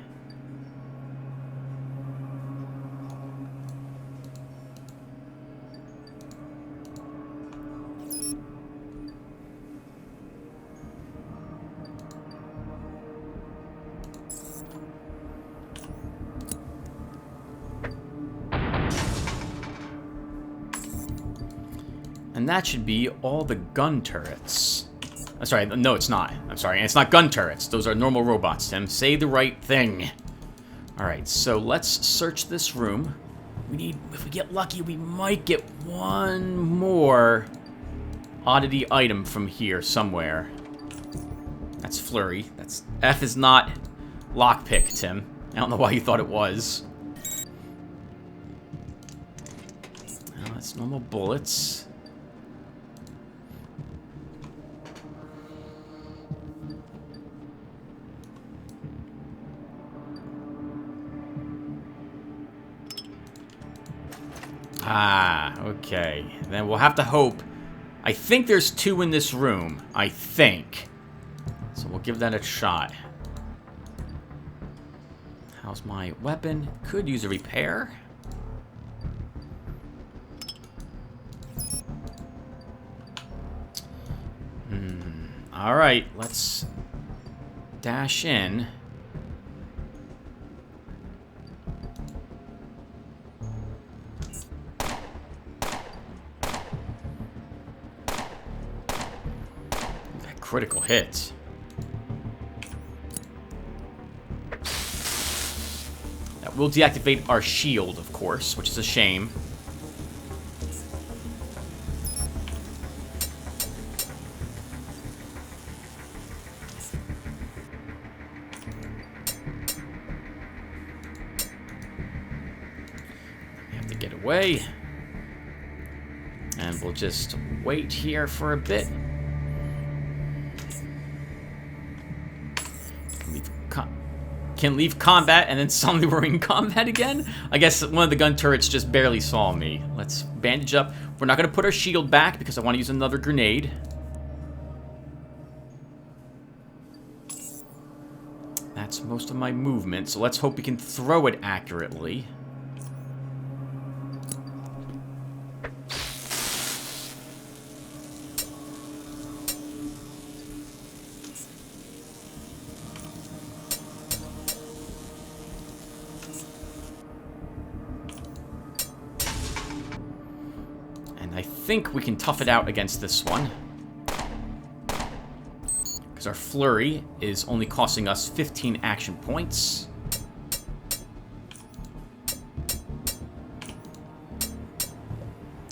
And that should be all the gun turrets. I'm sorry, no, it's not. I'm sorry, it's not gun turrets. Those are normal robots, Tim. Say the right thing. Alright, so let's search this room. If we get lucky, we might get one more oddity item from here somewhere. That's Flurry. F is not lockpick, Tim. I don't know why you thought it was. Oh, that's normal bullets. Ah, okay. Then we'll have to hope. I think there's 2 in this room. I think. So we'll give that a shot. How's my weapon? Could use a repair. Alright, let's dash in. critical hit. That will deactivate our shield, of course, which is a shame. We have to get away. And we'll just wait here for a bit. Can leave combat, and then suddenly we're in combat again? I guess one of the gun turrets just barely saw me. Let's bandage up. We're not going to put our shield back because I want to use another grenade. That's most of my movement, so let's hope we can throw it accurately. I think we can tough it out against this one. Because our flurry is only costing us 15 action points.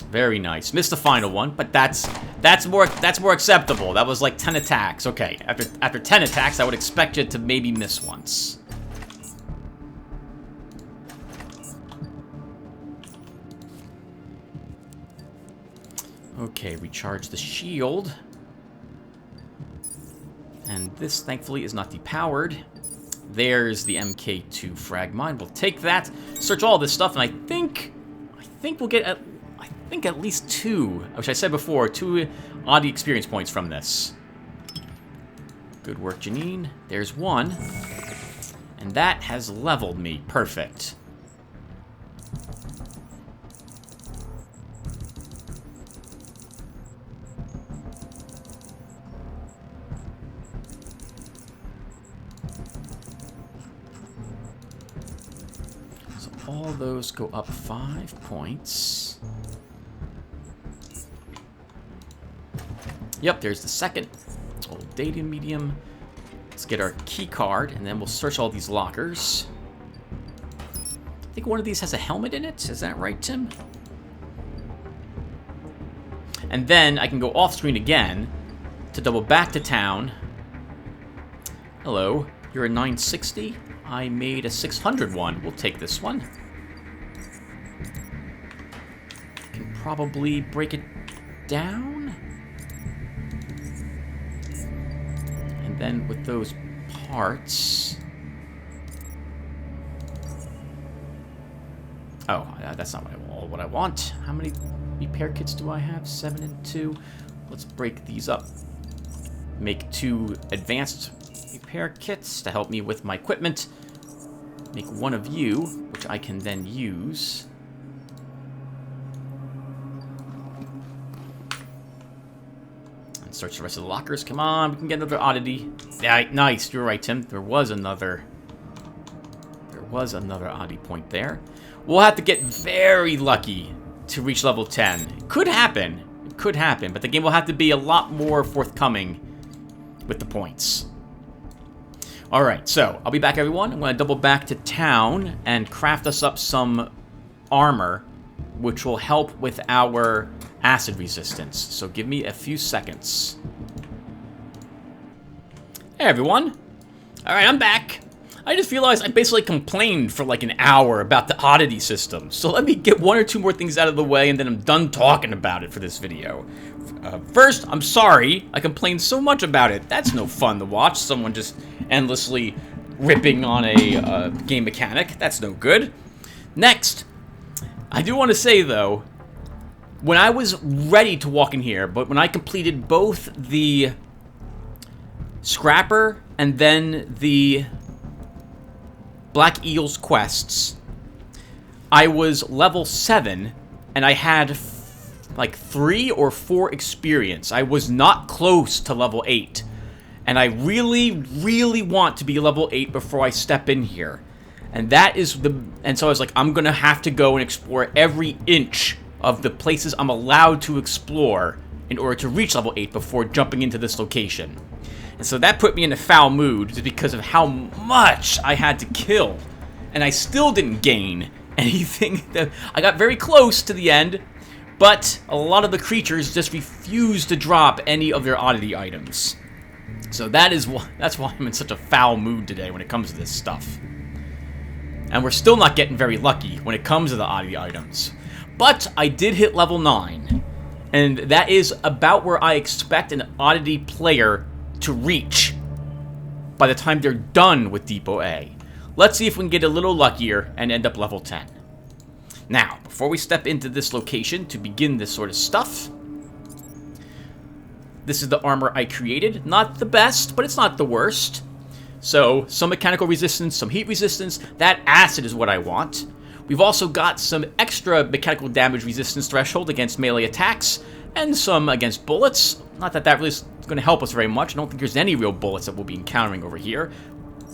Very nice. Missed the final one, but that's more acceptable. That was like 10 attacks. Okay, after 10 attacks, I would expect you to maybe miss once. Okay, recharge the shield. And this, thankfully, is not depowered. There's the MK2 frag mine. We'll take that, search all this stuff, and I think we'll get at least 2, which I said before, 2 oddity experience points from this. Good work, Janine. There's 1. And that has leveled me. Perfect. All those go up 5 points. Yep, there's the second. Old data medium. Let's get our key card, and then we'll search all these lockers. I think one of these has a helmet in it. Is that right, Tim? And then I can go off screen again to double back to town. Hello, you're a 960. I made a 600 one. We'll take this one. Can probably break it down. And then with those parts... Oh, that's not what I want. How many repair kits do I have? 7 and 2. Let's break these up. Make 2 advanced repair kits to help me with my equipment. Make 1 of you, which I can then use. And search the rest of the lockers. Come on, we can get another oddity. Yeah, nice. You're right, Tim. There was another oddity point there. We'll have to get very lucky to reach level 10. It could happen. It could happen, but the game will have to be a lot more forthcoming with the points. Alright, so I'll be back, everyone. I'm going to double back to town and craft us up some armor, which will help with our acid resistance. So give me a few seconds. Hey, everyone. Alright, I'm back. I just realized I basically complained for like an hour about the oddity system. So let me get 1 or 2 more things out of the way, and then I'm done talking about it for this video. First, I'm sorry I complained so much about it. That's no fun to watch. Someone just endlessly ripping on a game mechanic. That's no good. Next, I do want to say, though, when I was ready to walk in here, but when I completed both the Scrapper and then the Black Eels quests, I was level 7, and I had like 3 or 4 experience. I was not close to level 8. And I really, really want to be level 8 before I step in here. And that is and so I was like, I'm gonna have to go and explore every inch of the places I'm allowed to explore in order to reach level 8 before jumping into this location. And so that put me in a foul mood just because of how much I had to kill. And I still didn't gain anything. I got very close to the end, but a lot of the creatures just refused to drop any of their oddity items. So that's why I'm in such a foul mood today when it comes to this stuff. And we're still not getting very lucky when it comes to the oddity items. But I did hit level 9. And that is about where I expect an oddity player to reach by the time they're done with Depot A. Let's see if we can get a little luckier and end up level 10. Now, before we step into this location to begin this sort of stuff, this is the armor I created. Not the best, but it's not the worst. So, some mechanical resistance, some heat resistance. That acid is what I want. We've also got some extra mechanical damage resistance threshold against melee attacks, and some against bullets. Not that really is going to help us very much. I don't think there's any real bullets that we'll be encountering over here,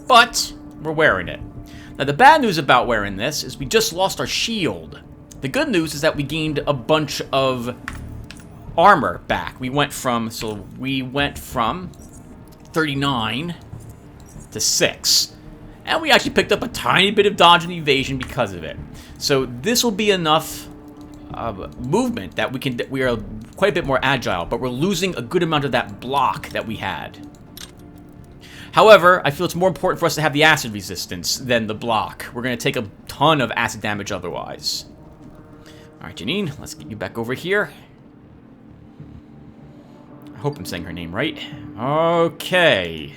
but we're wearing it. Now, the bad news about wearing this is we just lost our shield. The good news is that we gained a bunch of armor back. We went from 39 to 6. And we actually picked up a tiny bit of dodge and evasion because of it. So this will be enough movement that we are quite a bit more agile, but we're losing a good amount of that block that we had. However, I feel it's more important for us to have the acid resistance than the block. We're going to take a ton of acid damage otherwise. Alright, Janine, let's get you back over here. I hope I'm saying her name right. Okay.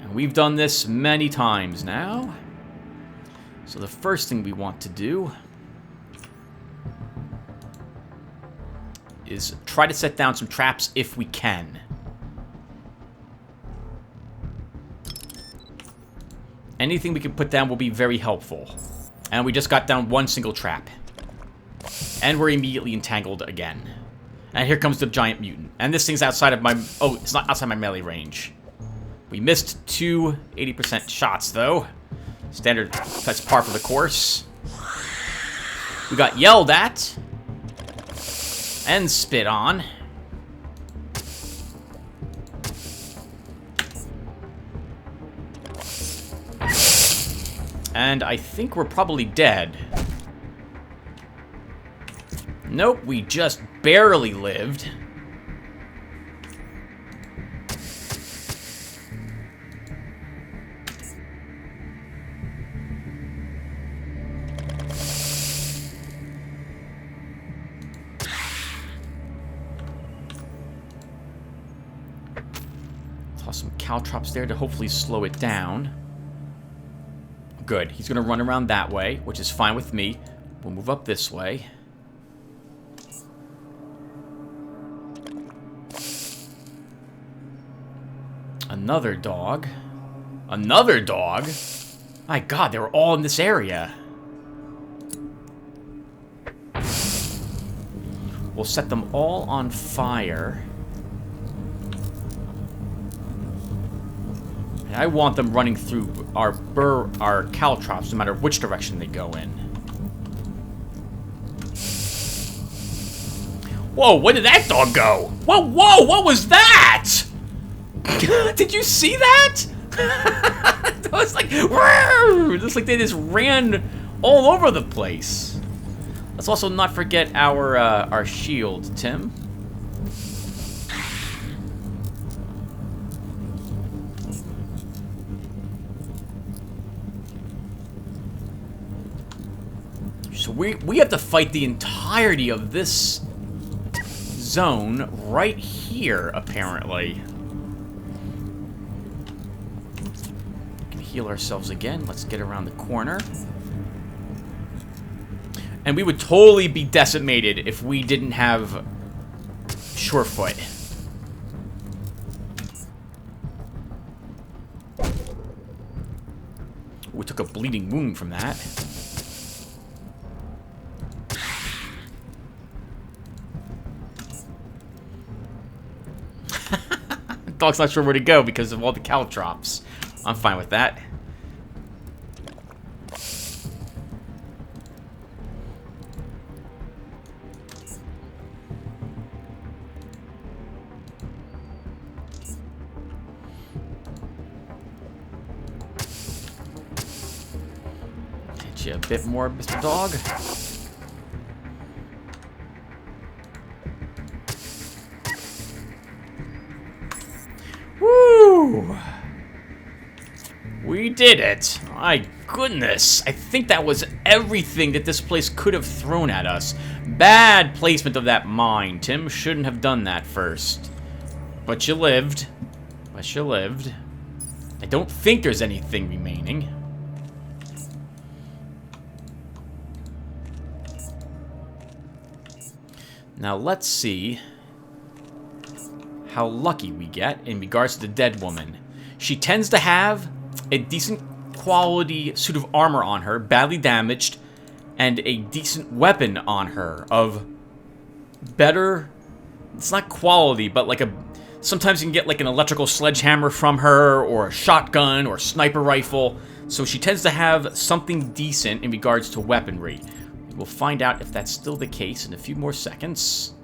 And we've done this many times now. So the first thing we want to do is try to set down some traps if we can. Anything we can put down will be very helpful. And we just got down one single trap. And we're immediately entangled again. And here comes the giant mutant. And this thing's outside of my... Oh, it's not outside my melee range. We missed 2 80% shots, though. Standard, that's par for the course. We got yelled at. And spit on. And I think we're probably dead. Nope, we just barely lived. Toss some caltrops there to hopefully slow it down. Good. He's going to run around that way, which is fine with me. We'll move up this way. Another dog. Another dog? My god, they were all in this area. We'll set them all on fire. And I want them running through our caltrops, no matter which direction they go in. Whoa, where did that dog go? Whoa, whoa, what was that? Did you see that? It was like, just like they just ran all over the place. Let's also not forget our shield, Tim. So we have to fight the entirety of this zone right here, apparently. Heal ourselves again. Let's get around the corner. And we would totally be decimated if we didn't have Surefoot. We took a bleeding wound from that. Dog's not sure where to go because of all the caltrops. I'm fine with that. Get you a bit more, Mr. Dog. Woo! We did it! My goodness! I think that was everything that this place could have thrown at us. Bad placement of that mine. Tim shouldn't have done that first. But you lived. But you lived. I don't think there's anything remaining. Now let's see how lucky we get in regards to the dead woman. She tends to have a decent quality suit of armor on her, badly damaged, and a decent weapon on her of better, it's not quality, but like sometimes you can get like an electrical sledgehammer from her, or a shotgun, or a sniper rifle. So she tends to have something decent in regards to weaponry. We'll find out if that's still the case in a few more seconds.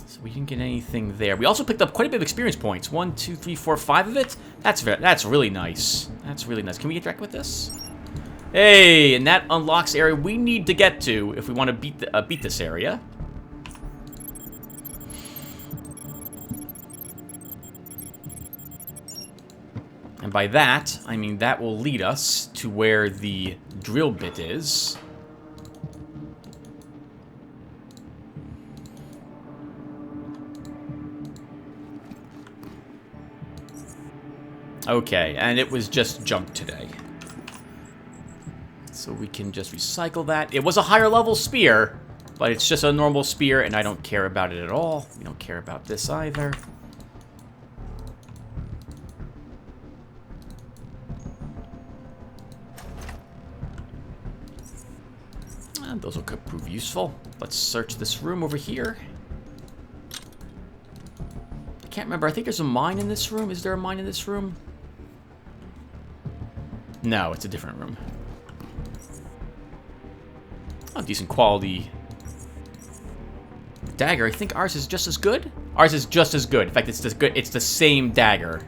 So we didn't get anything there. We also picked up quite a bit of experience points. 1, 2, 3, 4, 5 of it. That's really nice. That's really nice. Can we interact with this? Hey, and that unlocks the area we need to get to if we want to beat this area. And by that, I mean that will lead us to where the drill bit is. Okay, and it was just junk today. So we can just recycle that. It was a higher level spear, but it's just a normal spear, and I don't care about it at all. We don't care about this either. And those will prove useful. Let's search this room over here. I can't remember. I think there's a mine in this room. Is there a mine in this room? No, it's a different room. Oh, decent quality dagger. I think ours is just as good. Ours is just as good. In fact, it's good. It's the same dagger.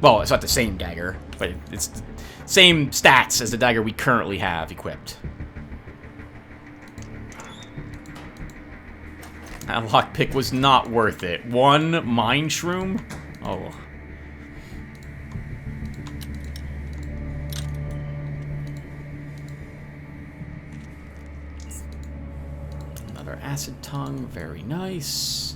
Well, it's not the same dagger, but it's the same stats as the dagger we currently have equipped. That lockpick was not worth it. 1 mine shroom? Oh. Another acid tongue. Very nice.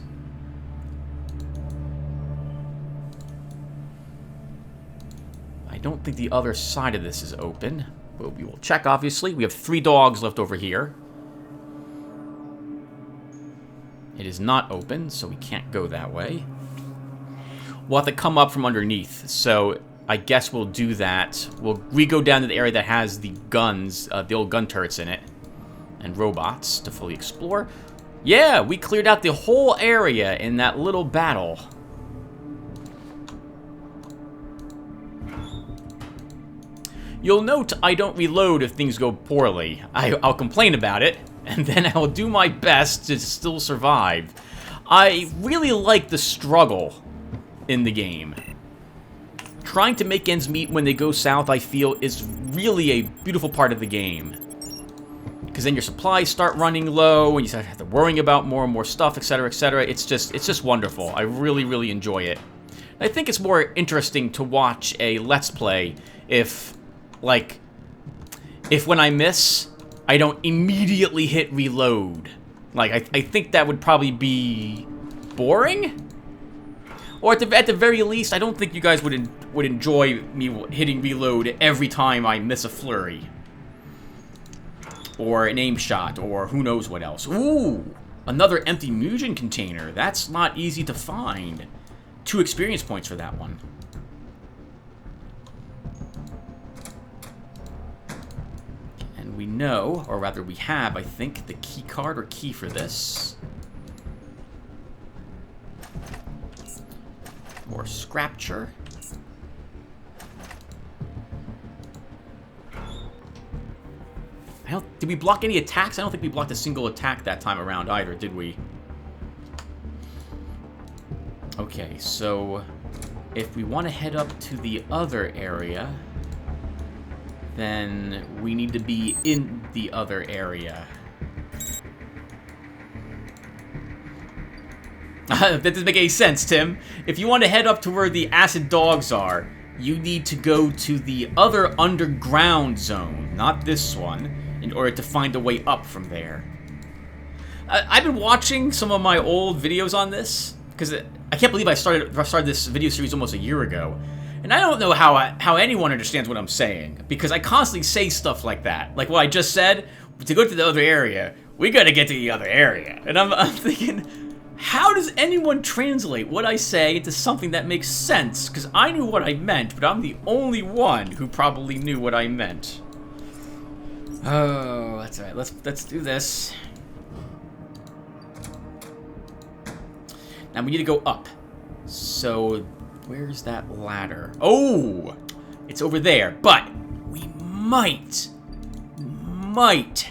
I don't think the other side of this is open, but we will check, obviously. We have 3 dogs left over here. It is not open, so we can't go that way. We'll have to come up from underneath, so I guess we'll do that. We'll re-go down to the area that has the guns, the old gun turrets in it, and robots to fully explore. Yeah, we cleared out the whole area in that little battle. You'll note I don't reload if things go poorly. I'll complain about it, and then I'll do my best to still survive. I really like the struggle in the game. Trying to make ends meet when they go south, I feel, is really a beautiful part of the game. Because then your supplies start running low, and you start have to worrying about more and more stuff, etc., etc. It's just wonderful. I really, really enjoy it. I think it's more interesting to watch a Let's Play if when I miss, I don't immediately hit reload. Like, I think that would probably be boring? Or at the very least, I don't think you guys would enjoy me hitting reload every time I miss a flurry. Or an aim shot, or who knows what else. Ooh! Another empty mutant container. That's not easy to find. 2 experience points for that one. We know, or rather we have, I think, the key card or key for this. More scrapture. Did we block any attacks? I don't think we blocked a single attack that time around either, did we? Okay, so if we want to head up to the other area, then we need to be in the other area. That doesn't make any sense, Tim. If you want to head up to where the acid dogs are, you need to go to the other underground zone, not this one, in order to find a way up from there. I've been watching some of my old videos on this, because I can't believe I started this video series almost a year ago. And I don't know how anyone understands what I'm saying, because I constantly say stuff like that. Like what I just said, to go to the other area, we gotta get to the other area. And I'm thinking, how does anyone translate what I say into something that makes sense? Because I knew what I meant, but I'm the only one who probably knew what I meant. Oh, that's alright. Let's do this. Now we need to go up. So, where's that ladder? Oh! It's over there. But we might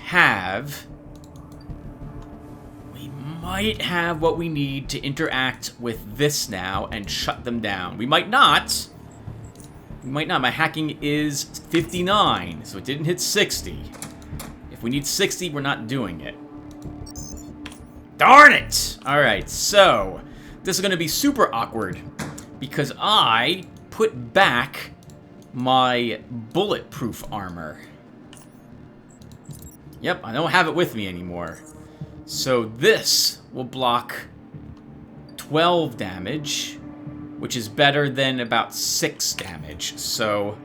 have what we need to interact with this now and shut them down. We might not. My hacking is 59, so it didn't hit 60. If we need 60, we're not doing it. Darn it! Alright, so this is going to be super awkward because I put back my bulletproof armor. Yep, I don't have it with me anymore. So this will block 12 damage, which is better than about 6 damage. So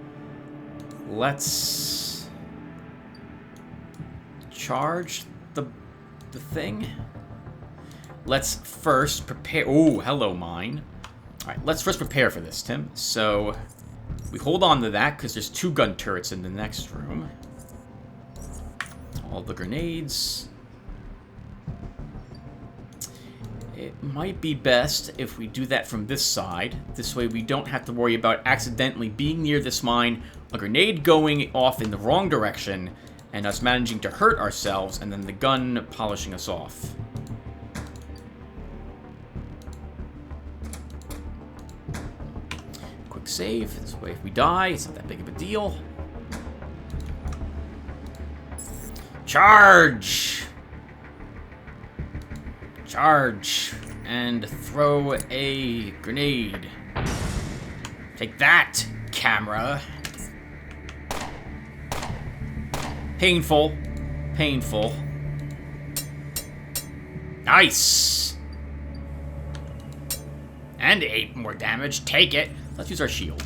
let's charge the thing. Let's first prepare. Oh, hello, mine. All right, let's first prepare for this, Tim. So we hold on to that because there's 2 gun turrets in the next room. All the grenades. It might be best if we do that from this side. This way we don't have to worry about accidentally being near this mine, a grenade going off in the wrong direction, and us managing to hurt ourselves, and then the gun polishing us off. Quick save. This way if we die, it's not that big of a deal. Charge! Charge! And throw a grenade. Take that, camera. Painful. Painful. Nice! And 8 more damage. Take it. Let's use our shield.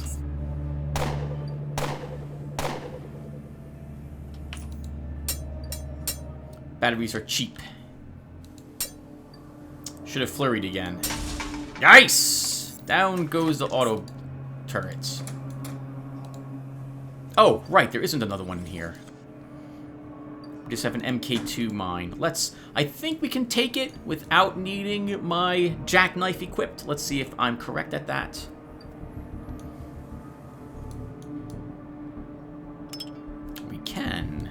Batteries are cheap. Should have flurried again. Nice! Down goes the auto turrets. Oh, right, there isn't another one in here. We just have an MK2 mine. I think we can take it without needing my jackknife equipped. Let's see if I'm correct at that. We can.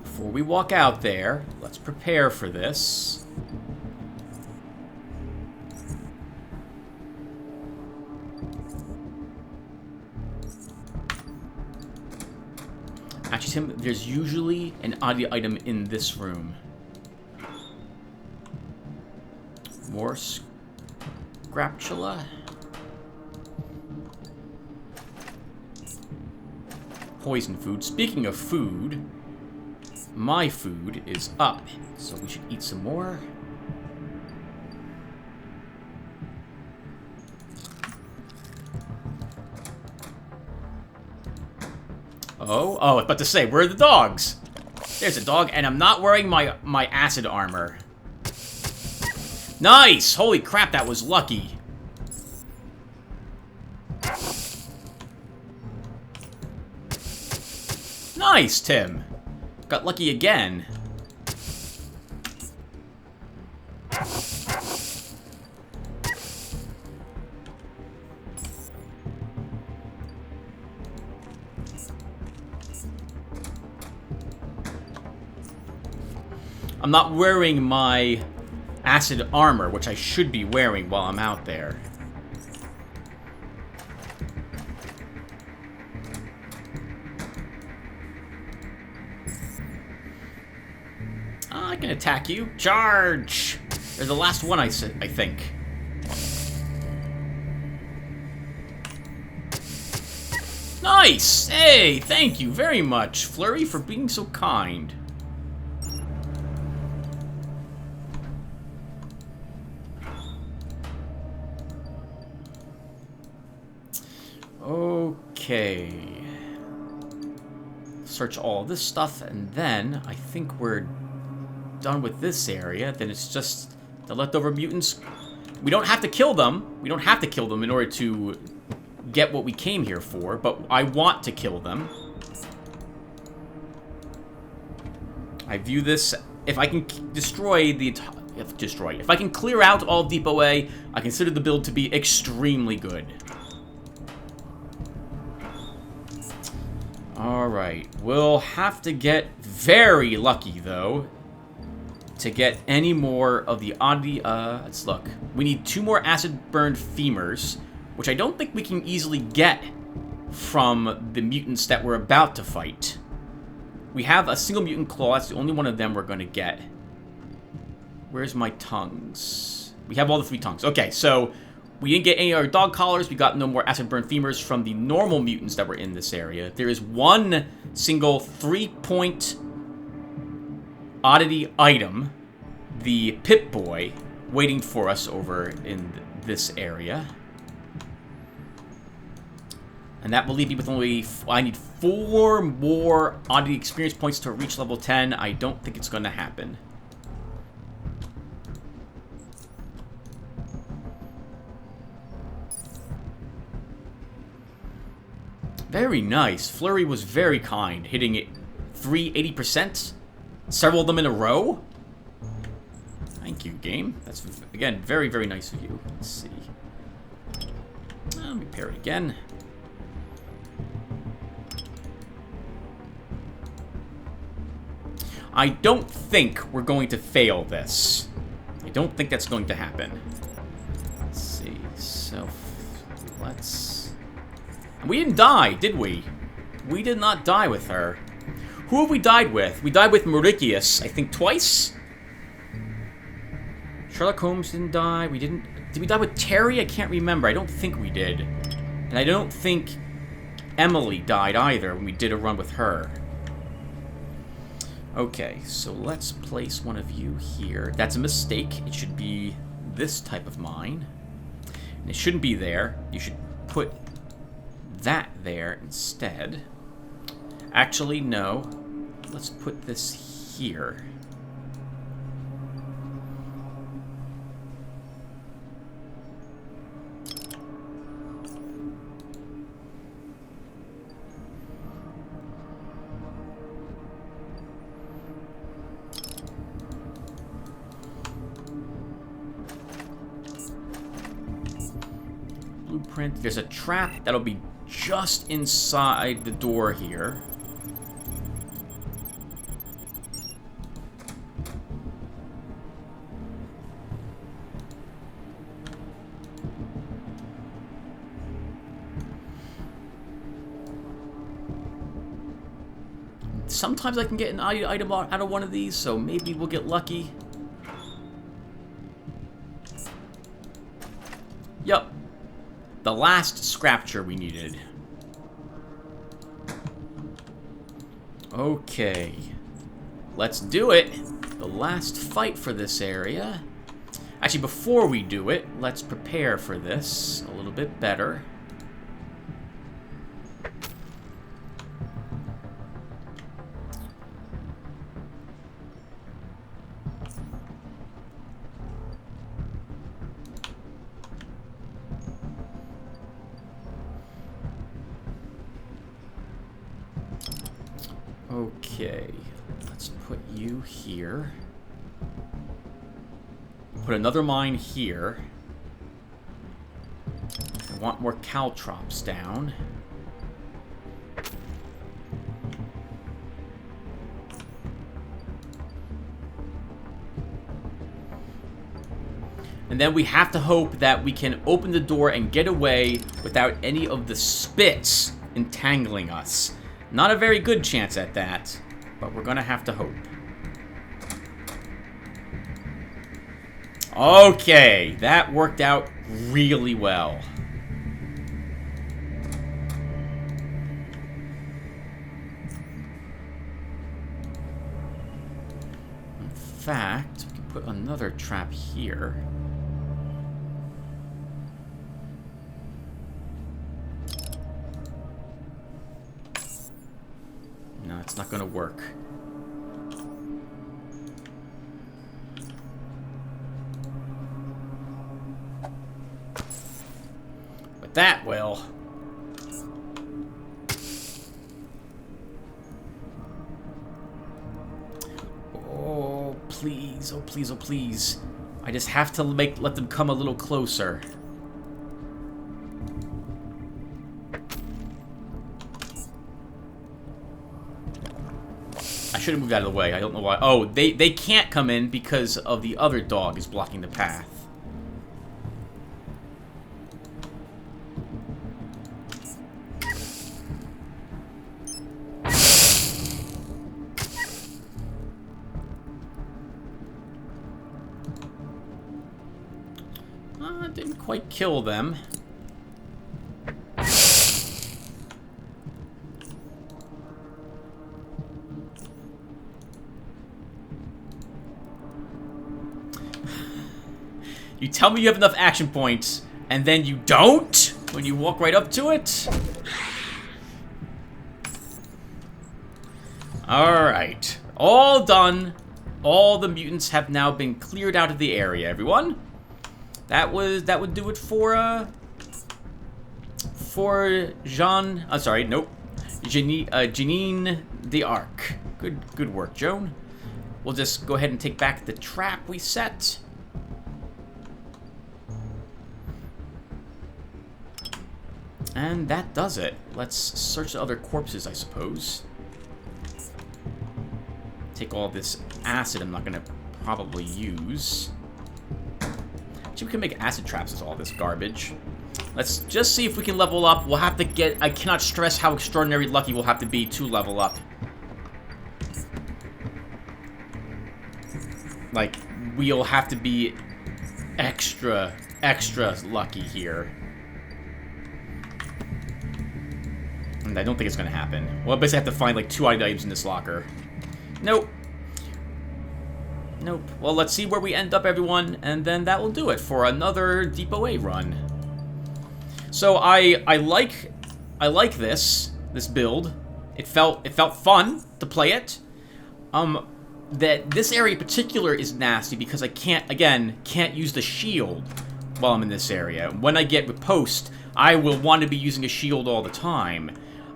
Before we walk out there, let's prepare for this. Actually, Tim, there's usually an audio item in this room. More scrapula. Poison food. Speaking of food, my food is up, so we should eat some more. Oh, I was about to say, where are the dogs? There's a dog, and I'm not wearing my acid armor. Nice! Holy crap, that was lucky. Nice, Tim. Got lucky again. I'm not wearing my acid armor, which I should be wearing while I'm out there. I can attack you. Charge! They're the last one, I think. Nice! Hey, thank you very much, Flurry, for being so kind. Okay. Search all this stuff, and then I think we're done with this area. Then it's just the leftover mutants. We don't have to kill them. We don't have to kill them in order to get what we came here for, but I want to kill them. I view this, if I can destroy the if I can clear out all Depot A, I consider the build to be extremely good. Alright, we'll have to get very lucky, though, to get any more of the oddity. Let's look. We need 2 more acid-burned femurs, which I don't think we can easily get from the mutants that we're about to fight. We have a single mutant claw. That's the only one of them we're going to get. Where's my tongues? We have all the 3 tongues. Okay, so we didn't get any of our dog collars. We got no more acid-burned femurs from the normal mutants that were in this area. There is one single 3-point oddity item, the Pip-Boy, waiting for us over in this area. And that will leave me with only... I need 4 more oddity experience points to reach level 10. I don't think it's going to happen. Very nice. Flurry was very kind, hitting it 80%. Several of them in a row. Thank you, game. That's, again, very, very nice of you. Let's see. Let me pair it again. I don't think we're going to fail this. I don't think that's going to happen. Let's see. So, let's... We didn't die, did we? We did not die with her. Who have we died with? We died with Mauritius, I think, twice? Sherlock Holmes didn't die. We didn't... Did we die with Terry? I can't remember. I don't think we did. And I don't think Emily died either when we did a run with her. Okay, so let's place one of you here. That's a mistake. It should be this type of mine. And it shouldn't be there. You should put that there instead. Actually, no. Let's put this here. Blueprint. There's a trap that'll be just inside the door here. Sometimes I can get an item out of one of these, so maybe we'll get lucky. Yup. The last scrapture we needed. Okay. Let's do it. The last fight for this area. Actually, before we do it, let's prepare for this a little bit better. Okay, let's put you here. Put another mine here. I want more caltrops down. And then we have to hope that we can open the door and get away without any of the spits entangling us. Not a very good chance at that, but we're gonna have to hope. Okay, that worked out really well. In fact, we can put another trap here. No, it's not gonna work. But that will. Oh, please. Oh, please. Oh, please. I just have to let them come a little closer. I should have moved out of the way. I don't know why. Oh, they can't come in because of the other dog is blocking the path. Didn't quite kill them. You tell me you have enough action points, and then you don't when you walk right up to it? Alright. All done. All the mutants have now been cleared out of the area, everyone. That would do it for Jean. Sorry, nope. Janine d'Arc. Good work, Joan. We'll just go ahead and take back the trap we set. And that does it. Let's search the other corpses, I suppose. Take all this acid I'm not gonna probably use. We can make acid traps with all this garbage. Let's just see if we can level up. We'll have to get... I cannot stress how extraordinarily lucky we'll have to be to level up. Like, we'll have to be extra lucky here. And I don't think it's going to happen. We'll basically have to find, like, 2 items in this locker. Nope. Nope. Well, let's see where we end up, everyone, and then that will do it for another Depot A run. So I like this build. It felt fun to play it. That this area in particular is nasty because I can't use the shield while I'm in this area. When I get riposte, I will want to be using a shield all the time.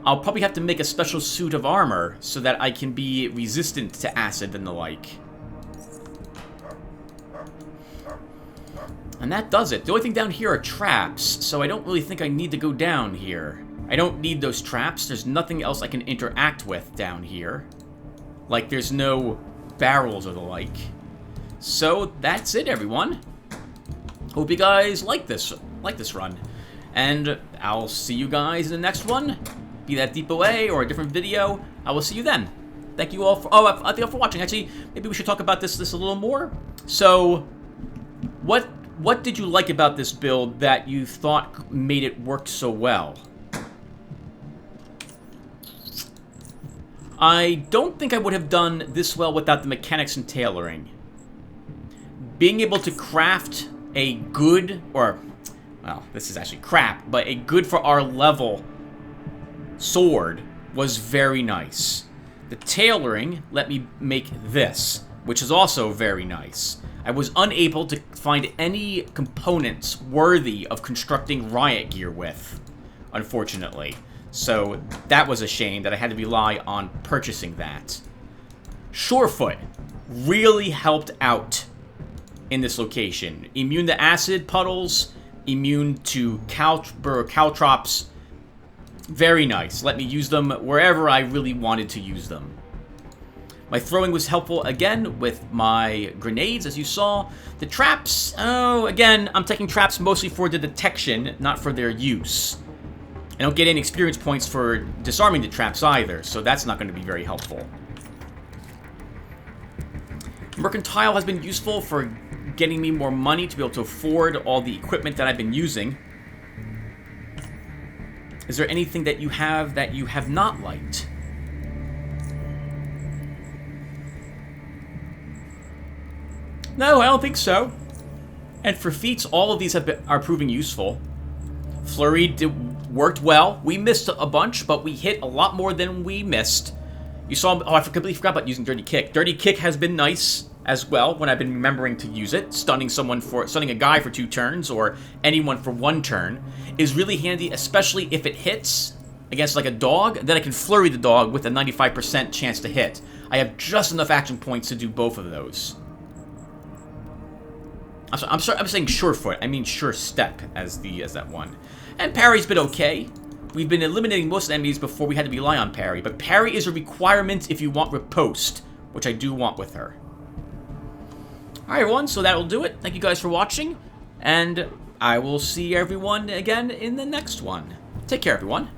I'll probably have to make a special suit of armor so that I can be resistant to acid and the like. And that does it. The only thing down here are traps, so I don't really think I need to go down here. I don't need those traps. There's nothing else I can interact with down here. Like, there's no barrels or the like. So, that's it, everyone. Hope you guys like this run. And I'll see you guys in the next one. Be that Depot A or a different video. I will see you then. Thank you all for... Oh, thank you all for watching. Actually, maybe we should talk about this a little more. So, what did you like about this build that you thought made it work so well? I don't think I would have done this well without the mechanics and tailoring. Being able to craft a good, or, well, this is actually crap, but a good for our level sword was very nice. The tailoring let me make this, which is also very nice. I was unable to find any components worthy of constructing riot gear with, unfortunately. So that was a shame that I had to rely on purchasing that. Surefoot really helped out in this location. Immune to acid puddles, immune to caltrops. Very nice. Let me use them wherever I really wanted to use them. My throwing was helpful again with my grenades, as you saw. The traps, oh, again, I'm taking traps mostly for the detection, not for their use. I don't get any experience points for disarming the traps either, so that's not going to be very helpful. Mercantile has been useful for getting me more money to be able to afford all the equipment that I've been using. Is there anything that you have not liked? No, I don't think so. And for feats, all of these are proving useful. Flurry worked well. We missed a bunch, but we hit a lot more than we missed. You saw, oh, I completely forgot about using Dirty Kick. Dirty Kick has been nice as well when I've been remembering to use it. Stunning a guy for 2 turns or anyone for 1 turn is really handy, especially if it hits against like a dog. Then I can flurry the dog with a 95% chance to hit. I have just enough action points to do both of those. I'm saying Surefoot. I mean Sure Step as that one. And parry's been okay. We've been eliminating most enemies before we had to rely on parry, but parry is a requirement if you want riposte, which I do want with her. Alright everyone, so that'll do it. Thank you guys for watching, and I will see everyone again in the next one. Take care everyone.